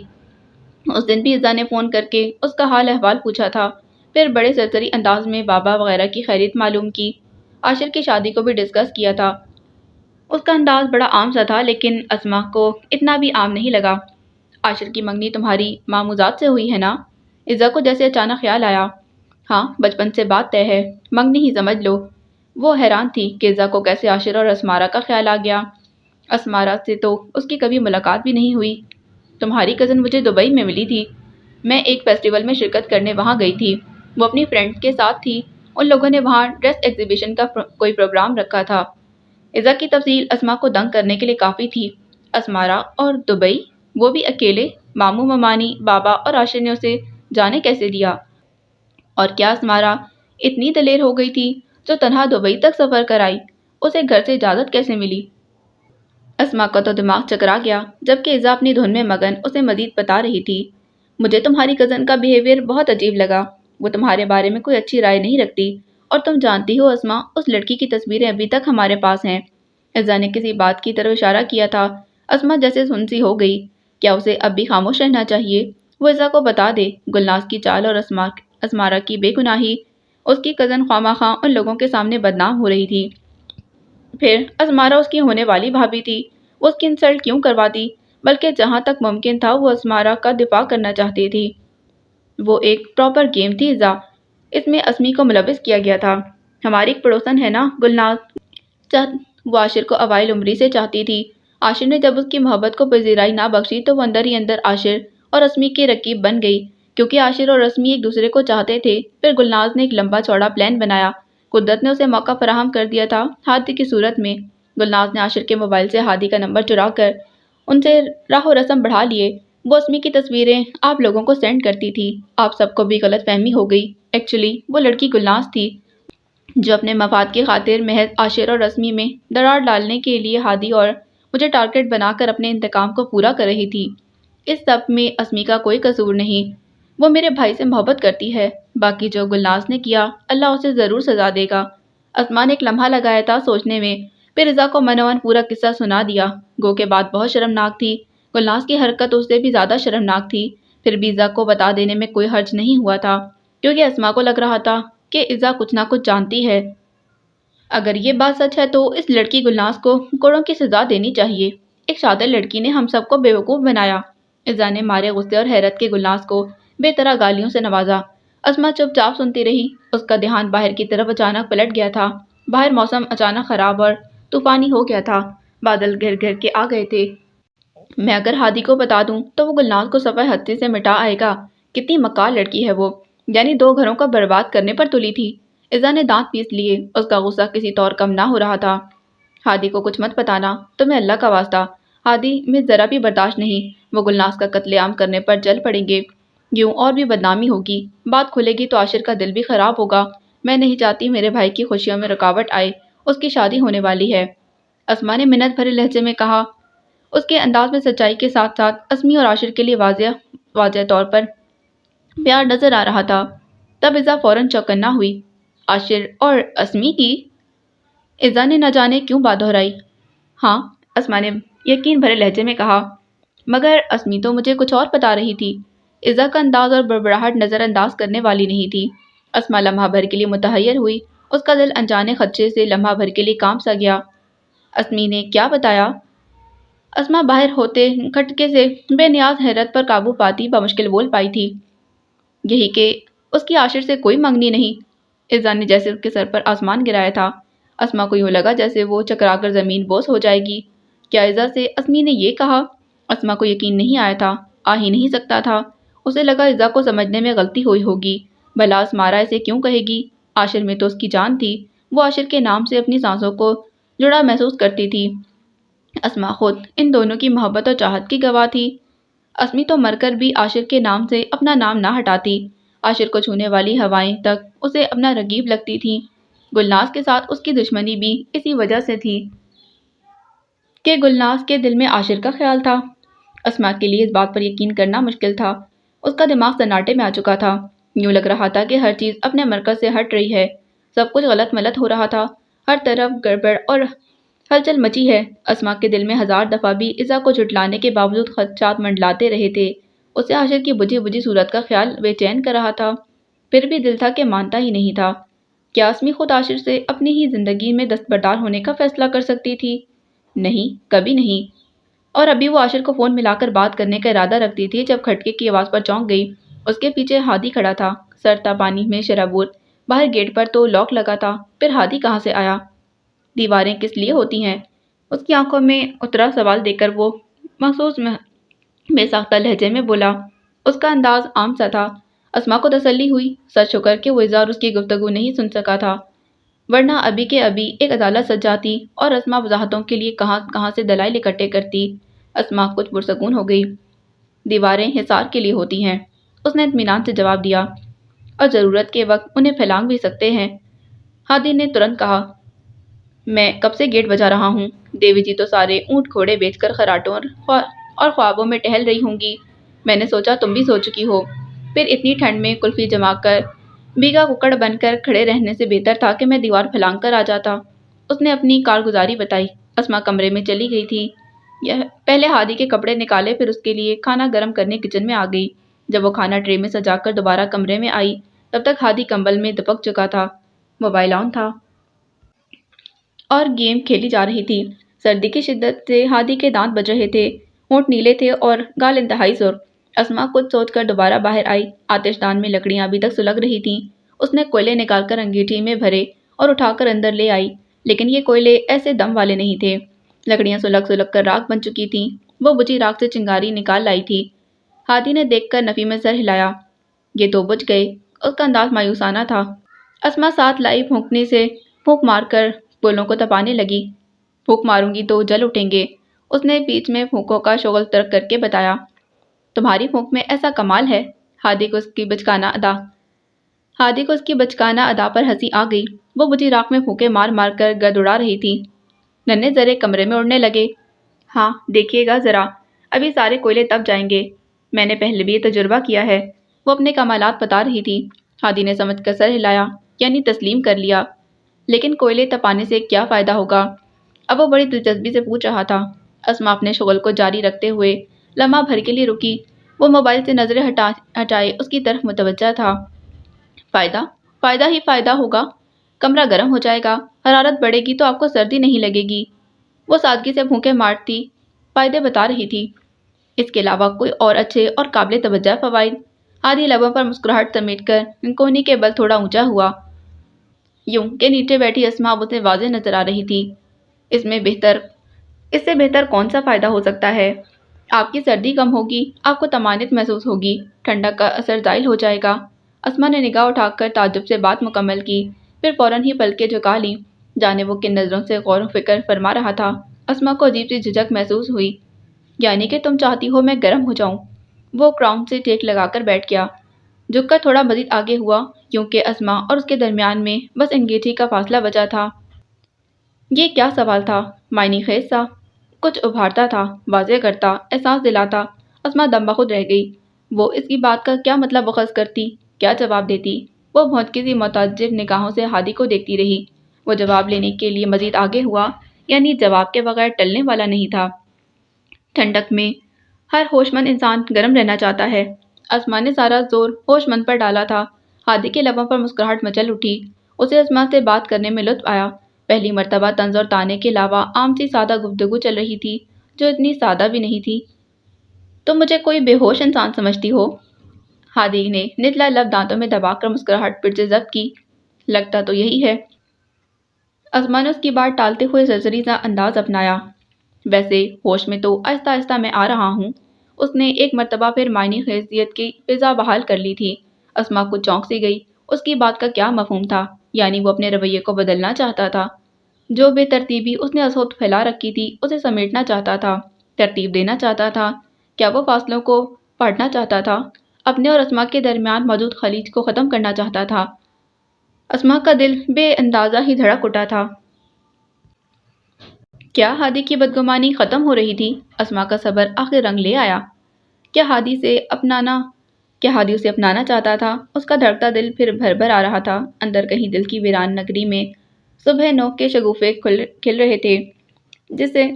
اس دن بھی ایزا نے فون کر کے اس کا حال احوال پوچھا تھا، پھر بڑے سرسری انداز میں بابا وغیرہ کی خیریت معلوم کی۔ عاشر کی شادی کو بھی ڈسکس کیا تھا۔ اس کا انداز بڑا عام سا تھا، لیکن اسما کو اتنا بھی عام نہیں لگا۔ عاشر کی منگنی تمہاری ماموزاد سے ہوئی ہے نا؟ ایزا کو جیسے اچانک خیال آیا۔ ہاں، بچپن سے بات طے ہے، منگنی ہی سمجھ لو۔ وہ حیران تھی کہ ایزا کو کیسے عاشر اور اسمارا کا خیال آ گیا۔ اسمارا سے تو اس کی کبھی ملاقات بھی نہیں ہوئی۔ تمہاری کزن مجھے دبئی میں ملی تھی، میں ایک فیسٹیول میں شرکت کرنے وہاں گئی تھی، وہ اپنی فرینڈ کے ساتھ تھی، ان لوگوں نے وہاں ڈریس ایگزیبیشن کا کوئی پروگرام رکھا تھا۔ ایزا کی تفصیل اسما کو دنگ کرنے کے لیے کافی تھی۔ اسمارا اور دبئی، وہ بھی اکیلے؟ ماموں ممانی بابا اور عاشر نے اسے جانے کیسے دیا؟ اور کیا اسمارا اتنی دلیر ہو گئی تھی جو تنہا دبئی تک سفر کر آئی؟ اسے گھر سے اجازت کیسے ملی؟ اسما کا تو دماغ چکرا گیا، جبکہ ایزا اپنی دھن میں مگن اسے مزید بتا رہی تھی۔ مجھے تمہاری کزن کا بیہیویئر بہت عجیب لگا، وہ تمہارے بارے میں کوئی اچھی رائے نہیں رکھتی، اور تم جانتی ہو اسما، اس لڑکی کی تصویریں ابھی تک ہمارے پاس ہیں۔ ایزا نے کسی بات کی طرف اشارہ کیا تھا۔ اسما جیسے سنسی ہو گئی۔ کیا اسے اب بھی خاموش رہنا چاہیے؟ وہ ایزا کو بتا دے گلناز کی چال اور اسمارا کی بے گناہی، اس کی کزن خواہ ان لوگوں کے سامنے بدنام ہو رہی تھی۔ پھر اسمارا اس کی ہونے والی بھابھی تھی، وہ اس کی انسلٹ کیوں کرواتی؟ بلکہ جہاں تک ممکن تھا وہ اسمارا کا دفاع کرنا چاہتی تھی۔ وہ ایک پراپر گیم تھی ایزا، اس میں اسمی کو ملوث کیا گیا تھا۔ ہماری ایک پڑوسن ہے نا گلناز، وہ عاشر کو اوائل عمری سے چاہتی تھی۔ عاشر نے جب اس کی محبت کو پذیرائی نہ بخشی تو وہ اندر ہی اندر عاشر اور اسمی کی رقیب بن گئی، کیونکہ عاشر اور اسمی ایک دوسرے کو چاہتے تھے۔ پھر گلناز نے ایک لمبا چوڑا پلان بنایا، قدرت نے اسے موقع فراہم کر دیا تھا ہادی کی صورت میں۔ گلناز نے عاشر کے موبائل سے ہادی کا نمبر چرا کر ان سے راہ و رسم بڑھا لیے۔ وہ اسمی کی تصویریں آپ لوگوں کو سینڈ کرتی تھی۔ آپ سب کو بھی غلط فہمی ہو گئی۔ ایکچولی وہ لڑکی گلناز تھی، جو اپنے مفاد کی خاطر محض عاشر اور اسمی میں دراڑ ڈالنے کے لیے ہادی اور مجھے ٹارگٹ بنا کر اپنے انتقام کو پورا کر رہی تھی۔ اس سب میں اسمی کا کوئی قصور نہیں، وہ میرے بھائی سے محبت کرتی ہے، باقی جو گلناز نے کیا اللہ اسے ضرور سزا دے گا۔ اسما نے ایک لمحہ لگایا تھا سوچنے میں، پھر ایزا کو منوان پورا قصہ سنا دیا۔ گو کے بات بہت شرمناک تھی، گلناز کی حرکت اس سے بھی زیادہ شرمناک تھی، پھر بھی ایزا کو بتا دینے میں کوئی حرج نہیں ہوا تھا، کیونکہ اسما کو لگ رہا تھا کہ ایزا کچھ نہ کچھ جانتی ہے۔ اگر یہ بات سچ ہے تو اس لڑکی گلناز کو کوڑوں کی سزا دینی چاہیے۔ ایک شاطر لڑکی نے ہم سب کو بیوقوف بنایا۔ ایزا نے مارے غصے اور حیرت کے گلناز کو بے طرح گالیوں سے نوازا۔ اسما چپ چاپ سنتی رہی، اس کا دھیان باہر کی طرف اچانک پلٹ گیا تھا۔ باہر موسم اچانک خراب اور طوفانی ہو گیا تھا، بادل گھر گھر کے آ گئے تھے۔ میں اگر ہادی کو بتا دوں تو وہ گلناز کو صفحہ ہستی سے مٹا آئے گا۔ کتنی مکار لڑکی ہے وہ، یعنی 2 گھروں کو برباد کرنے پر تلی تھی۔ ایزا نے دانت پیس لیے، اس کا غصہ کسی طور کم نہ ہو رہا تھا۔ ہادی کو کچھ مت بتانا، تمہیں اللہ کا واسطہ۔ ہادی میں ذرا بھی برداشت نہیں، وہ گلناز کا قتل عام کرنے پر چل پڑیں گے، یوں اور بھی بدنامی ہوگی، بات کھلے گی تو عاشر کا دل بھی خراب ہوگا۔ میں نہیں چاہتی میرے بھائی کی خوشیوں میں رکاوٹ آئے، اس کی شادی ہونے والی ہے۔ اسما نے منت بھرے لہجے میں کہا۔ اس کے انداز میں سچائی کے ساتھ ساتھ اسمی اور عاشر کے لیے واضح طور پر پیار نظر آ رہا تھا۔ تب ایزا فوراً چوکنا ہوئی۔ عاشر اور اسمی کی؟ ایزا نے نہ جانے کیوں بات دہرائی۔ ہاں، اسما نے یقین بھرے لہجے میں کہا، مگر اسمی تو مجھے کچھ اور بتا رہی تھی۔ ایزا کا انداز اور بڑبڑاہٹ نظر انداز کرنے والی نہیں تھی۔ اسما لمحہ بھر کے لیے متحیر ہوئی، اس کا دل انجانے خدشے سے لمحہ بھر کے لیے کانپ سا گیا۔ اسمی نے کیا بتایا؟ اسما باہر ہوتے کھٹکے سے بے نیاز حیرت پر قابو پاتی بمشکل بول پائی تھی، یہی کہ اس کی عاشر سے کوئی منگنی نہیں۔ ایزا نے جیسے اس کے سر پر آسمان گرایا تھا۔ اسما کو یوں لگا جیسے وہ چکرا کر زمین بوس ہو جائے گی۔ کیا ایزا سے اسمی نے یہ کہا؟ اسما کو یقین نہیں آیا تھا، آ ہی نہیں سکتا تھا۔ اسے لگا ایزا کو سمجھنے میں غلطی ہوئی ہوگی، بھلا اسمارا اسے کیوں کہے گی؟ عاشر میں تو اس کی جان تھی، وہ عاشر کے نام سے اپنی سانسوں کو جڑا محسوس کرتی تھی۔ اسما خود ان دونوں کی محبت اور چاہت کی گواہ تھی۔ اسمی تو مر کر بھی عاشر کے نام سے اپنا نام نہ ہٹاتی۔ عاشر کو چھونے والی ہوائیں تک اسے اپنا رقیب لگتی تھیں۔ گلناز کے ساتھ اس کی دشمنی بھی اسی وجہ سے تھی کہ گلناز کے دل میں عاشر کا خیال تھا۔ اسما کے لیے اس بات پر یقین کرنا مشکل تھا، اس کا دماغ سناٹے میں آ چکا تھا۔ یوں لگ رہا تھا کہ ہر چیز اپنے مرکز سے ہٹ رہی ہے، سب کچھ غلط ملت ہو رہا تھا۔ ہر طرف گڑبڑ اور ہلچل مچی ہے۔ اسما کے دل میں ہزار دفعہ بھی ایزا کو جھٹلانے کے باوجود خدشات منڈلاتے رہے تھے۔ اسے عاشق کی بجھی بجھی صورت کا خیال بے چین کر رہا تھا، پھر بھی دل تھا کہ مانتا ہی نہیں تھا۔ کیا اسمی خود عاشق سے اپنی ہی زندگی میں دستبردار ہونے کا فیصلہ کر سکتی تھی؟ نہیں، کبھی نہیں۔ اور ابھی وہ عاشق کو فون ملا کر بات کرنے کا ارادہ رکھتی تھی جب کھٹکے کی آواز پر چونک گئی۔ اس کے پیچھے ہادی کھڑا تھا، سر تھا پانی میں شرابور۔ باہر گیٹ پر تو لاک لگا تھا، پھر ہادی کہاں سے آیا؟ دیواریں کس لیے ہوتی ہیں؟ اس کی آنکھوں میں اترا سوال دیکھ کر وہ مخصوص بے ساختہ لہجے میں بولا۔ اس کا انداز عام سا تھا۔ اسما کو تسلی ہوئی، سر شکر کہ وہ اظہار اس کی گفتگو نہیں سن سکا تھا، ورنہ ابھی کے ابھی ایک عدالت سج جاتی اور اسما وضاحتوں کے لیے کہاں کہاں سے دلائل اکٹھے کرتی۔ اسما کچھ پرسکون ہو گئی۔ دیواریں حصار کے لیے ہوتی ہیں، اس نے اطمینان سے جواب دیا، اور ضرورت کے وقت انہیں پھیلانگ بھی سکتے ہیں۔ ہادی نے ترنت کہا، میں کب سے گیٹ بجا رہا ہوں۔ دیوی جی تو سارے اونٹ گھوڑے بیچ کر خراٹوں اور خوابوں میں ٹہل رہی ہوں گی۔ میں نے سوچا تم بھی سو چکی ہو، پھر اتنی ٹھنڈ میں کلفی جما کر بھیگا ککڑ بن کر کھڑے رہنے سے بہتر تھا کہ میں دیوار پھیلانگ کر آ جاتا۔ اس نے اپنی کارگزاری بتائی۔ اسما کمرے میں چلی گئی تھی، پہلے ہادی کے کپڑے نکالے، پھر اس کے لیے کھانا گرم کرنے کچن میں آ گئی۔ جب وہ کھانا ٹرے میں سجا کر دوبارہ کمرے میں آئی، تب تک ہادی کمبل میں دپک چکا تھا، موبائل آن تھا اور گیم کھیلی جا رہی تھی۔ سردی کی شدت سے ہادی کے دانت بج رہے تھے، ہونٹ نیلے تھے اور گال انتہائی سرخ۔ اسما کچھ سوچ کر دوبارہ باہر آئی۔ آتش دان میں لکڑیاں ابھی تک سلگ رہی تھیں۔ اس نے کوئلے نکال کر انگیٹھی میں بھرے اور اٹھا کر اندر لے آئی، لیکن یہ کوئلے ایسے دم والے نہیں تھے۔ لکڑیاں سلگ سلگ کر راکھ بن چکی تھیں۔ وہ بجھی راکھ سے چنگاری نکال لائی تھی۔ ہادی نے دیکھ کر نفی میں سر ہلایا۔ یہ تو بجھ گئے۔ اس کا انداز مایوسانہ تھا۔ اسما ساتھ لائی پھونکنے سے پھونک مار کر پھولوں کو تپانے لگی۔ پھونک ماروں گی تو جل اٹھیں گے، اس نے بیچ میں پھونکوں کا شغل ترک کر کے بتایا۔ تمہاری پھونک میں ایسا کمال ہے؟ ہادی کو اس کی بچکانہ ادا پر ہنسی آ گئی۔ وہ بجھی راکھ میں پھونکے مار مار کر گرد اڑا رہی تھی۔ ننھے ذرے کمرے میں اڑنے لگے۔ ہاں دیکھیے گا ذرا، ابھی سارے کوئلے تپ جائیں گے، میں نے پہلے بھی یہ تجربہ کیا ہے۔ وہ اپنے کمالات بتا رہی تھی۔ ہادی نے سمجھ کر سر ہلایا، یعنی تسلیم کر لیا۔ لیکن کوئلے تپانے سے کیا فائدہ ہوگا؟ اب وہ بڑی دلچسپی سے پوچھ رہا تھا۔ اسما اپنے شغل کو جاری رکھتے ہوئے لمحہ بھر کے لیے رکی۔ وہ موبائل سے نظریں ہٹائے اس کی طرف متوجہ تھا۔ فائدہ ہی فائدہ ہوگا، کمرہ گرم ہو جائے گا، حرارت بڑھے گی تو آپ کو سردی نہیں لگے گی۔ وہ سادگی سے پھونکے مارتی فائدے بتا رہی تھی۔ اس کے علاوہ کوئی اور اچھے اور قابل توجہ فوائد؟ ہادی لبوں پر مسکراہٹ سمیٹ کر کونی کے بل تھوڑا اونچا ہوا، یوں کہ نیچے بیٹھی اسما اسے واضح نظر آ رہی تھی۔ اس سے بہتر کون سا فائدہ ہو سکتا ہے؟ آپ کی سردی کم ہوگی، آپ کو طمانینت محسوس ہوگی، ٹھنڈک کا اثر زائل ہو جائے گا۔ اسما نے نگاہ اٹھا کر تعجب سے بات مکمل کی، پھر فوراً ہی پلکیں جھکا لیں، جانے وہ کن نظروں سے غور و فکر فرما رہا تھا۔ اسما کو عجیب سی جھجک محسوس ہوئی۔ یعنی کہ تم چاہتی ہو میں گرم ہو جاؤں؟ وہ کراؤن سے ٹیک لگا کر بیٹھ گیا، جھک کر تھوڑا مزید آگے ہوا، یوں کہ اسما اور اس کے درمیان میں بس انگیٹھی کا فاصلہ بچا تھا۔ یہ کیا سوال تھا؟ معنی خیز سا، کچھ ابھارتا تھا، واضح کرتا، احساس دلاتا۔ اسما دم بخود رہ گئی۔ وہ اس کی بات کا کیا مطلب اخذ کرتی، کیا جواب دیتی؟ وہ بھونک سی متعجب نگاہوں سے ہادی کو دیکھتی رہی۔ وہ جواب لینے کے لیے مزید آگے ہوا، یعنی جواب کے بغیر ٹلنے والا نہیں تھا۔ ٹھنڈک میں ہر ہوش مند انسان گرم رہنا چاہتا ہے۔ اسما نے سارا زور ہوش مند پر ڈالا تھا۔ ہادی کے لبوں پر مسکراہٹ مچل اٹھی۔ اسے اسما سے بات کرنے میں لطف آیا۔ پہلی مرتبہ طنز اور طعنے کے علاوہ عام سی سادہ گفتگو چل رہی تھی، جو اتنی سادہ بھی نہیں تھی۔ تم مجھے کوئی بے ہوش انسان سمجھتی ہو؟ ہادی نے نچلا لب دانتوں میں دبا کر مسکراہٹ پھر سے ضبط کی۔ لگتا تو یہی ہے۔ اسما نے اس کی بات ٹالتے ہوئے سرسری سا انداز اپنایا۔ ویسے ہوش میں تو آہستہ آہستہ میں آ رہا ہوں۔ اس نے ایک مرتبہ پھر معنی خیزیت کی فضا بحال کر لی تھی۔ اسما کچھ چونک سی گئی۔ اس کی بات کا کیا مفہوم تھا؟ یعنی وہ اپنے رویے کو بدلنا چاہتا تھا؟ جو بے ترتیبی اس نے ازخود پھیلا رکھی تھی اسے سمیٹنا چاہتا تھا، ترتیب دینا چاہتا تھا؟ کیا وہ فاصلوں کو پاٹنا چاہتا تھا، اپنے اور اسما کے درمیان موجود خلیج کو ختم کرنا چاہتا تھا؟ اسما کا دل بے اندازہ ہی دھڑک اٹھا تھا۔ کیا ہادی کی بدگمانی ختم ہو رہی تھی؟ اسما کا صبر آخر رنگ لے آیا۔ کیا ہادی اسے اپنانا چاہتا تھا؟ اس کا دھڑکتا دل پھر بھر بھر آ رہا تھا۔ اندر کہیں دل کی ویران نگری میں صبح نوک کے شگوفے کھل رہے تھے، جس سے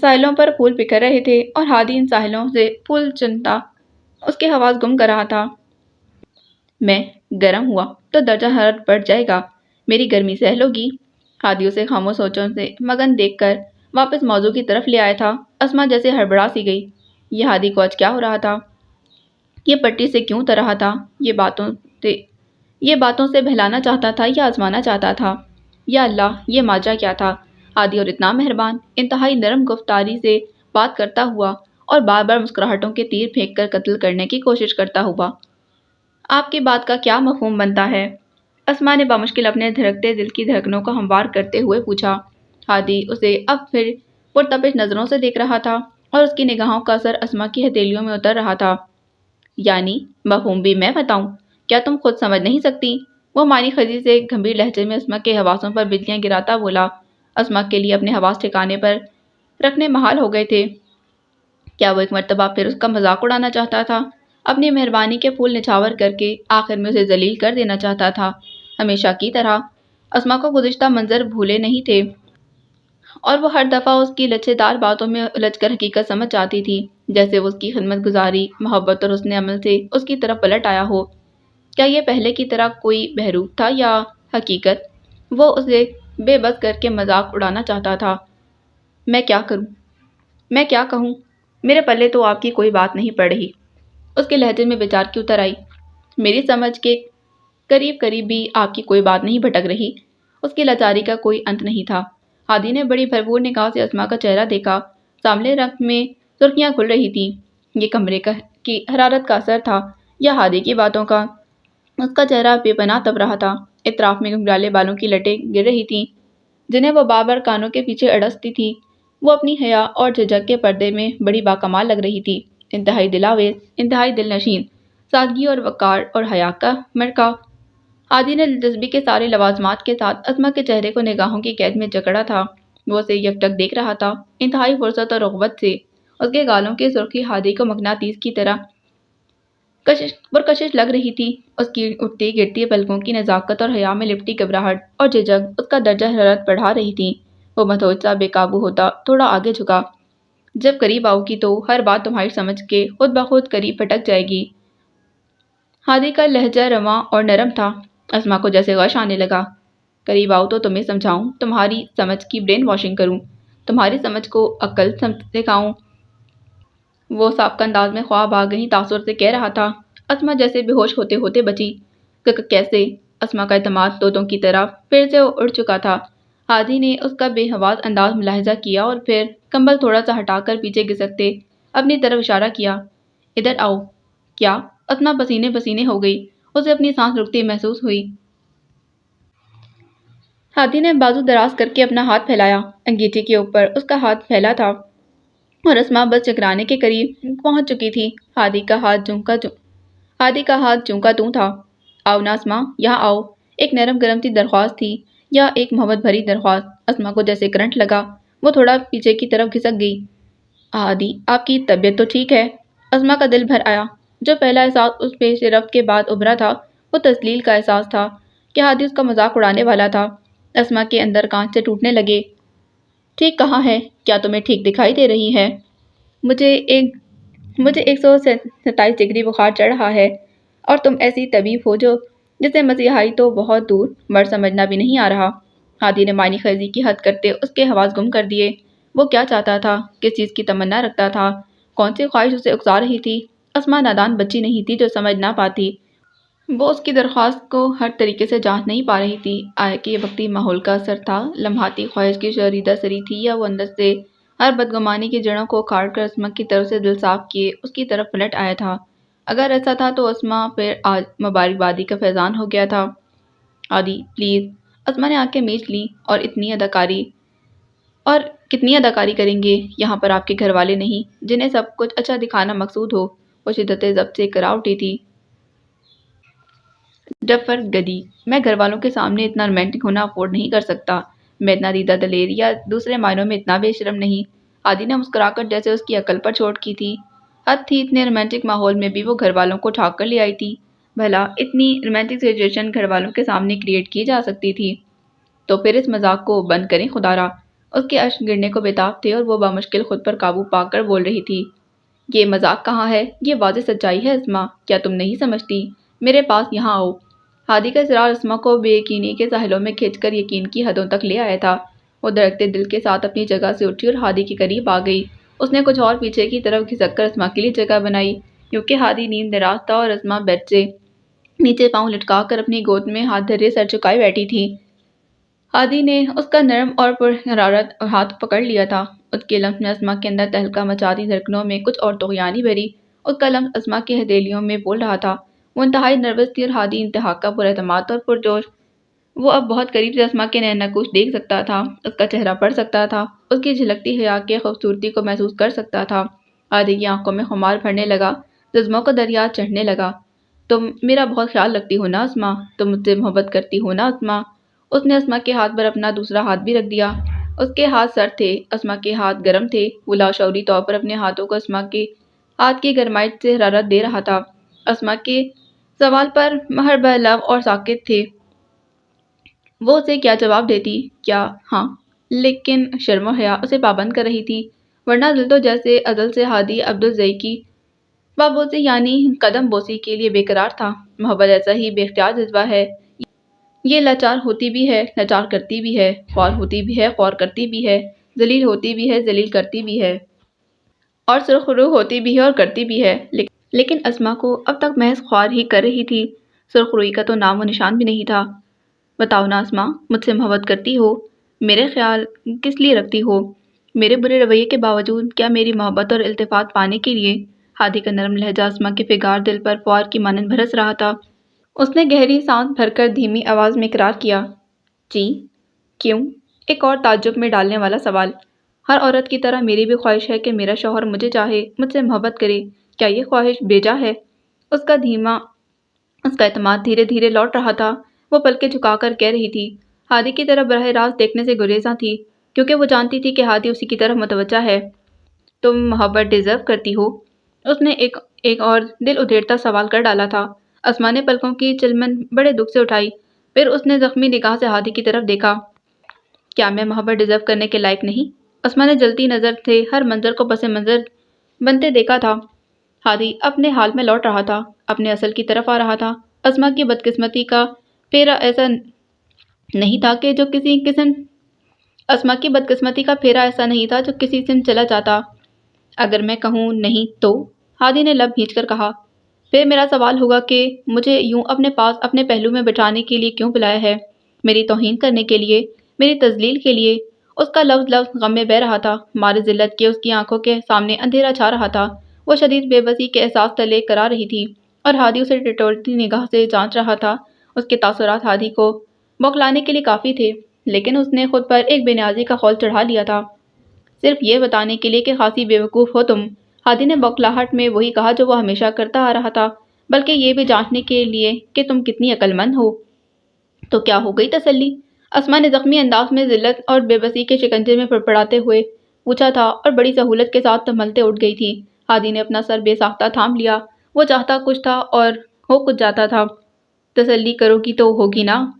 ساحلوں پر پھول بکھر رہے تھے اور ہادی ان ساحلوں سے پھول چنتا اس کے حواس گم کر رہا تھا۔ میں گرم ہوا تو درجہ حرارت بڑھ جائے گا، میری گرمی سہل ہوگی۔ ہادی اسے خاموش سوچوں سے مگن دیکھ کر واپس موضوع کی طرف لے آیا تھا۔ اسما جیسے ہڑبڑا سی گئی۔ یہ ہادی کو آج کیا ہو رہا تھا؟ یہ پٹی سے کیوں اتر رہا تھا؟ یہ باتوں سے بہلانا چاہتا تھا یا آزمانا چاہتا تھا؟ یا اللہ، یہ ماجرا کیا تھا؟ ہادی اور اتنا مہربان، انتہائی نرم گفتاری سے بات کرتا ہوا اور بار بار مسکراہٹوں کے تیر پھینک کر قتل کرنے کی کوشش کرتا ہوا۔ آپ کی بات کا کیا مفہوم بنتا ہے؟ اسما نے بامشکل اپنے دھڑکتے دل کی دھڑکنوں کو ہموار کرتے ہوئے پوچھا۔ ہادی اسے اب پھر پرتپش نظروں سے دیکھ رہا تھا اور اس کی نگاہوں کا اثر اسما کی ہتھیلیوں میں اتر رہا تھا۔ یعنی مفہوم بھی میں بتاؤں؟ کیا تم خود سمجھ نہیں سکتی؟ وہ معنی خزی سے گمبھیر لہجے میں اسما کے حواسوں پر بجلیاں گراتا بولا۔ اسما کے لیے اپنے حواس ٹھکانے پر رکھنے محال ہو گئے تھے۔ کیا وہ ایک مرتبہ پھر اس کا مذاق اڑانا چاہتا تھا؟ اپنی مہربانی کے پھول نچھاور کر کے آخر میں اسے ذلیل کر دینا چاہتا تھا؟ ہمیشہ کی طرح اسما کو گزشتہ منظر بھولے نہیں تھے اور وہ ہر دفعہ اس کی لچھے دار باتوں میں الجھ کر حقیقت سمجھ جاتی تھی، جیسے وہ اس کی خدمت گزاری، محبت اور حسن عمل سے اس کی طرف پلٹ آیا ہو۔ کیا یہ پہلے کی طرح کوئی بہروپ تھا یا حقیقت؟ وہ اسے بے بس کر کے مذاق اڑانا چاہتا تھا۔ میں کیا کروں؟ میں کیا کہوں؟ میرے پلے تو آپ کی کوئی بات نہیں پڑ رہی۔ اس کے لہجے میں بیچار کی اتر آئی۔ میری سمجھ کے قریب بھی آپ کی کوئی بات نہیں بھٹک رہی۔ اس کی لاچاری کا کوئی انت نہیں تھا۔ ہادی نے بڑی بھرپور نگاہ سے اسما کا چہرہ دیکھا۔ سامنے رنگ میں سرخیاں کھل رہی تھیں۔ یہ کمرے کی حرارت کا اثر تھا یا ہادی کی باتوں کا؟ اس کا چہرہ بے پناہ تپ رہا تھا۔ اطراف میں گھنگرالے بالوں کی لٹیں گر رہی تھیں جنہیں وہ بار بار کانوں کے پیچھے اڑستی تھی۔ وہ اپنی حیا اور جھجک کے پردے میں بڑی باکمال لگ رہی تھی، انتہائی دلاویز، انتہائی دل نشین، سادگی اور وقار اور حیا کا مرکب۔ ہادی نے دلچسپی کے سارے لوازمات کے ساتھ اسما کے چہرے کو نگاہوں کی قید میں جکڑا تھا۔ وہ اسے یکٹک دیکھ رہا تھا، انتہائی فرصت اور رغبت سے۔ اس کے گالوں کی سرخی ہادی کو مقناطیس کی طرح پرکشش لگ رہی تھی۔ اس کی اٹھتی گرتی پلکوں کی نزاکت اور حیا میں لپٹی گھبراہٹ اور جھجک اس کا درجہ حرارت بڑھا رہی تھی۔ وہ متوج سا بے قابو ہوتا تھوڑا آگے جھکا۔ جب قریب آؤ گی تو ہر بات تمہاری سمجھ کے خود بخود قریب پھٹک جائے گی۔ ہادی کا لہجہ رواں اور نرم تھا۔ اسما کو جیسے غش آنے لگا۔ قریب آؤ تو تمہیں سمجھاؤں، تمہاری سمجھ کی برین واشنگ کروں، تمہاری سمجھ کو عقل سکھاؤں۔ وہ سابقہ انداز میں خواب آ گئی تاثر سے کہہ رہا تھا۔ اسما جیسے بے ہوش ہوتے ہوتے بچی۔ کیسے؟ اسما کا اعتماد طوطوں کی طرح پھر سے اڑ چکا تھا۔ ہادی نے اس کا بے حواس انداز ملاحظہ کیا اور پھر کمبل تھوڑا سا ہٹا کر پیچھے گھسکتے اپنی طرف اشارہ کیا۔ ادھر آؤ۔ کیا؟ اسما پسینے پسینے ہو گئی۔ اسے اپنی سانس رکتی محسوس ہوئی۔ ہادی نے بازو دراز کر کے اپنا ہاتھ پھیلایا۔ انگیٹھی کے اوپر اس کا ہاتھ پھیلا تھا اور اسما بس ٹکرانے کے قریب پہنچ چکی تھی۔ ہادی کا ہاتھ جوں کا توں تھا۔ آؤ نا اسما، یہاں آؤ۔ ایک نرم گرم سی درخواست تھی یا ایک محبت بھری درخواست؟ اسما کو جیسے کرنٹ لگا۔ وہ تھوڑا پیچھے کی طرف گھسک گئی۔ ہادی، آپ کی طبیعت تو ٹھیک ہے؟ اسما کا دل بھر آیا۔ جو پہلا احساس اس پیش رفت کے بعد ابھرا تھا وہ تسلیل کا احساس تھا کہ ہادی اس کا مذاق اڑانے والا تھا۔ اسما کے اندر کانچ سے ٹوٹنے لگے۔ ٹھیک کہاں ہے؟ کیا تمہیں ٹھیک دکھائی دے رہی ہے؟ مجھے 127 ڈگری بخار چڑھ رہا ہے اور تم ایسی طبیب ہو جسے مسیحائی تو بہت دور مرد سمجھنا بھی نہیں آ رہا۔ ہادی نے معنی خیزی کی حد کرتے اس کے حواس گم کر دیے۔ وہ کیا چاہتا تھا؟ کس چیز کی تمنا رکھتا تھا؟ کون سی خواہش اسے اکسا رہی تھی؟ اسما نادان بچی نہیں تھی جو سمجھ نہ پاتی۔ وہ اس کی درخواست کو ہر طریقے سے جانچ نہیں پا رہی تھی۔ آیا کہ یہ وقتی ماحول کا اثر تھا، لمحاتی خواہش کی شریدہ سری تھی، یا وہ اندر سے ہر بدگمانی کی جڑوں کو اکھاڑ کر اسما کی طرف سے دل صاف کیے اس کی طرف پلٹ آیا تھا؟ اگر ایسا تھا تو اسما پہ آج مبارکبادی کا فیضان ہو گیا تھا۔ ہادی پلیز۔ اسما نے آنکھیں میچ لیں۔ اور کتنی اداکاری کریں گے؟ یہاں پر آپ کے گھر والے نہیں جنہیں سب کچھ اچھا دکھانا مقصود ہو؟ وہ شدت ضبط سے کرا اٹھی تھی۔ ڈفر گدی، میں گھر والوں کے سامنے اتنا رومانٹک ہونا افورڈ نہیں کر سکتا۔ میں اتنا دیدہ دلیر یا دوسرے معنوں میں اتنا بے شرم نہیں۔ ہادی نے مسکرا کر جیسے اس کی عقل پر چوٹ کی تھی۔ حد تھی، اتنے رومانٹک ماحول میں بھی وہ گھر والوں کو ٹھاک کر لے آئی تھی۔ بھلا اتنی رومانٹک سچویشن گھر والوں کے سامنے کریٹ کی جا سکتی تھی؟ تو پھر اس مذاق کو بند کریں خدارا۔ اس کے اشک گرنے کو بےتاب تھے اور وہ بامشکل خود پر قابو پا کر بول رہی تھی، یہ مذاق کہاں ہے، یہ واضح سچائی ہے اسما، کیا تم نہیں سمجھتی؟ میرے پاس یہاں آؤ۔ ہادی کا اصرار اسما کو بے یقینی کے ساحلوں میں کھینچ کر یقین کی حدوں تک لے آیا تھا۔ وہ دھڑکتے دل کے ساتھ اپنی جگہ سے اٹھی اور ہادی کے قریب آ گئی۔ اس نے کچھ اور پیچھے کی طرف کھسک کر اسما کے لیے جگہ بنائی، کیونکہ ہادی نیند نراز تھا اور اسما بیڈ سے نیچے پاؤں لٹکا کر اپنی گود میں ہاتھ دھرے سر جھکائے بیٹھی تھی۔ ہادی نے اس کا نرم اور پرحرارت ہاتھ پکڑ لیا تھا۔ اس کے لمس میں اسما کے اندر تہلکہ مچاتی دھڑکنوں میں کچھ اور طغیانی بھری۔ اس کا لمس اسما کی ہتھیلیوں میں بول رہا تھا۔ وہ انتہائی نروس تھی اور ہادی انتہا کا پراعتماد اور پرجوش۔ وہ اب بہت قریب سے اسما کے نین نقوش دیکھ سکتا تھا، اس کا چہرہ پڑھ سکتا تھا، اس کی جھلکتی حیا کی خوبصورتی کو محسوس کر سکتا تھا۔ ہادی کی آنکھوں میں خمار بھرنے لگا، جذبوں کا دریا چڑھنے لگا۔ تم میرا بہت خیال رکھتی ہو نا اسما، تم مجھ سے محبت کرتی ہو نا اسما؟ اس نے اسما کے ہاتھ پر اپنا دوسرا ہاتھ بھی رکھ دیا۔ اس کے ہاتھ سرد تھے، اسما کے ہاتھ گرم تھے۔ وہ لاشعوری طور پر اپنے ہاتھوں کو اسما کے ہاتھ کی گرمائش سے حرارت دے رہا تھا۔ اسما کے سوال پر مہر بلب اور ساکت تھے۔ وہ اسے کیا جواب دیتی؟ کیا ہاں؟ لیکن شرم و حیا اسے پابند کر رہی تھی، ورنہ دل تو جیسے ازل سے ہادی عبدالزئی کی بابوسی یعنی قدم بوسی کے لیے بے قرار تھا۔ محبت ایسا ہی بے اختیار جذبہ ہے، یہ لاچار ہوتی بھی ہے، لاچار کرتی بھی ہے، خوار ہوتی بھی ہے، خوار کرتی بھی ہے، ذلیل ہوتی بھی ہے، ذلیل کرتی بھی ہے، اور سرخ رو ہوتی بھی ہے اور کرتی بھی ہے۔ لیکن اسما کو اب تک محض خوار ہی کر رہی تھی، سرخ روئی کا تو نام و نشان بھی نہیں تھا۔ بتاؤ نا اسما، مجھ سے محبت کرتی ہو؟ میرے خیال کس لیے رکھتی ہو؟ میرے برے رویے کے باوجود کیا میری محبت اور التفات پانے کے لیے؟ ہادی کا نرم لہجہ اسما کے فگار دل پر فوار کی مانند برس رہا تھا۔ اس نے گہری سانس بھر کر دھیمی آواز میں اقرار کیا، جی۔ کیوں؟ ایک اور تعجب میں ڈالنے والا سوال۔ ہر عورت کی طرح میری بھی خواہش ہے کہ میرا شوہر مجھے چاہے، مجھ سے محبت کرے۔ کیا یہ خواہش بیجا ہے؟ اس کا اعتماد دھیرے دھیرے لوٹ رہا تھا۔ وہ پلکیں جھکا کر کہہ رہی تھی، ہادی کی طرف براہ راست دیکھنے سے گریزاں تھی، کیونکہ وہ جانتی تھی کہ ہادی اسی کی طرف متوجہ ہے۔ تم محبت ڈیزرو کرتی ہو؟ اس نے ایک اور دل ادھیڑتا سوال کر ڈالا تھا۔ اسما نے پلکوں کی چلمن بڑے دکھ سے اٹھائی، پھر اس نے زخمی نگاہ سے ہادی کی طرف دیکھا۔ کیا میں محبت ڈیزرو کرنے کے لائق نہیں؟ اسما نے جلتی نظر سے ہر منظر کو پس منظر بنتے دیکھا تھا۔ ہادی اپنے حال میں لوٹ رہا تھا، اپنے اصل کی طرف آ رہا تھا۔ اسما کی بدقسمتی کا پھیرا ایسا نہیں تھا جو کسی سن چلا جاتا۔ اگر میں کہوں نہیں تو؟ ہادی نے لب بھینچ کر کہا، پھر میرا سوال ہوگا کہ مجھے یوں اپنے پاس اپنے پہلو میں بٹھانے کے لیے کیوں بلایا ہے؟ میری توہین کرنے کے لیے؟ میری تذلیل کے لیے؟ اس کا لفظ لفظ غم میں بہہ رہا تھا، مارے ذلت کے اس کی آنکھوں کے سامنے اندھیرا چھا رہا تھا۔ وہ شدید بے بسی کے احساس تلے کرا رہی تھی، اور ہادی اسے ٹٹولتی نگاہ سے جانچ رہا تھا۔ اس کے تاثرات ہادی کو بوکھلانے کے لیے کافی تھے، لیکن اس نے خود پر ایک بے نیازی کا خول چڑھا لیا تھا، صرف یہ بتانے کے لیے کہ خاصی بے وقوف ہو تم۔ ہادی نے بوکھلاہٹ میں وہی کہا جو وہ ہمیشہ کرتا آ رہا تھا، بلکہ یہ بھی جانچنے کے لیے کہ تم کتنی عقل مند ہو۔ تو کیا ہو گئی تسلی؟ اسما نے زخمی انداز میں ذلت اور بے بسی کے شکنجے میں پڑپڑاتے ہوئے پوچھا تھا، اور بڑی سہولت کے ساتھ سنبھلتے اٹھ گئی تھی۔ ہادی نے اپنا سر بے ساختہ تھام لیا، وہ چاہتا کچھ تھا اور ہو کچھ جاتا تھا۔ تسلی کرو گی تو ہوگی نا؟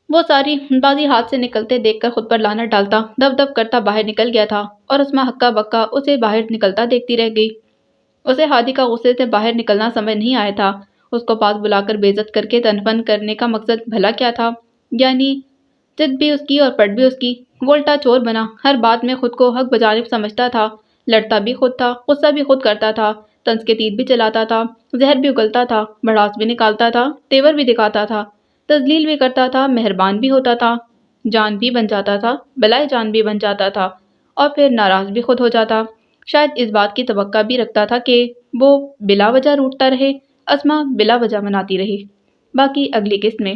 وہ ساری بازی ہاتھ سے نکلتے دیکھ کر خود پر لعنت ڈالتا دب دب کرتا باہر نکل گیا تھا، اور اسما ہکا بکا اسے باہر نکلتا دیکھتی رہ گئی۔ اسے ہادی کا غصے سے باہر نکلنا سمجھ نہیں آیا تھا۔ اس کو پاس بلا کر بے عزت کر کے تن پن کرنے کا مقصد بھلا کیا تھا؟ یعنی ضد بھی اس کی اور پٹ بھی اس کی۔ وہ الٹا چور بنا، ہر بات میں خود کو حق بجانب سمجھتا تھا، لڑتا بھی خود تھا، غصہ بھی خود کرتا تھا، طنز کے تیر بھی چلاتا تھا، زہر بھی اگلتا تھا، بھڑاس بھی نکالتا تھا، تیور بھی دکھاتا تھا، تذلیل بھی کرتا تھا، مہربان بھی ہوتا تھا، جان بھی بن جاتا تھا، بلائے جان بھی بن جاتا تھا، اور پھر ناراض بھی خود ہو جاتا۔ شاید اس بات کی توقع بھی رکھتا تھا کہ وہ بلا وجہ روٹھتا رہے، اسما بلا وجہ مناتی رہے۔ باقی اگلی قسط میں۔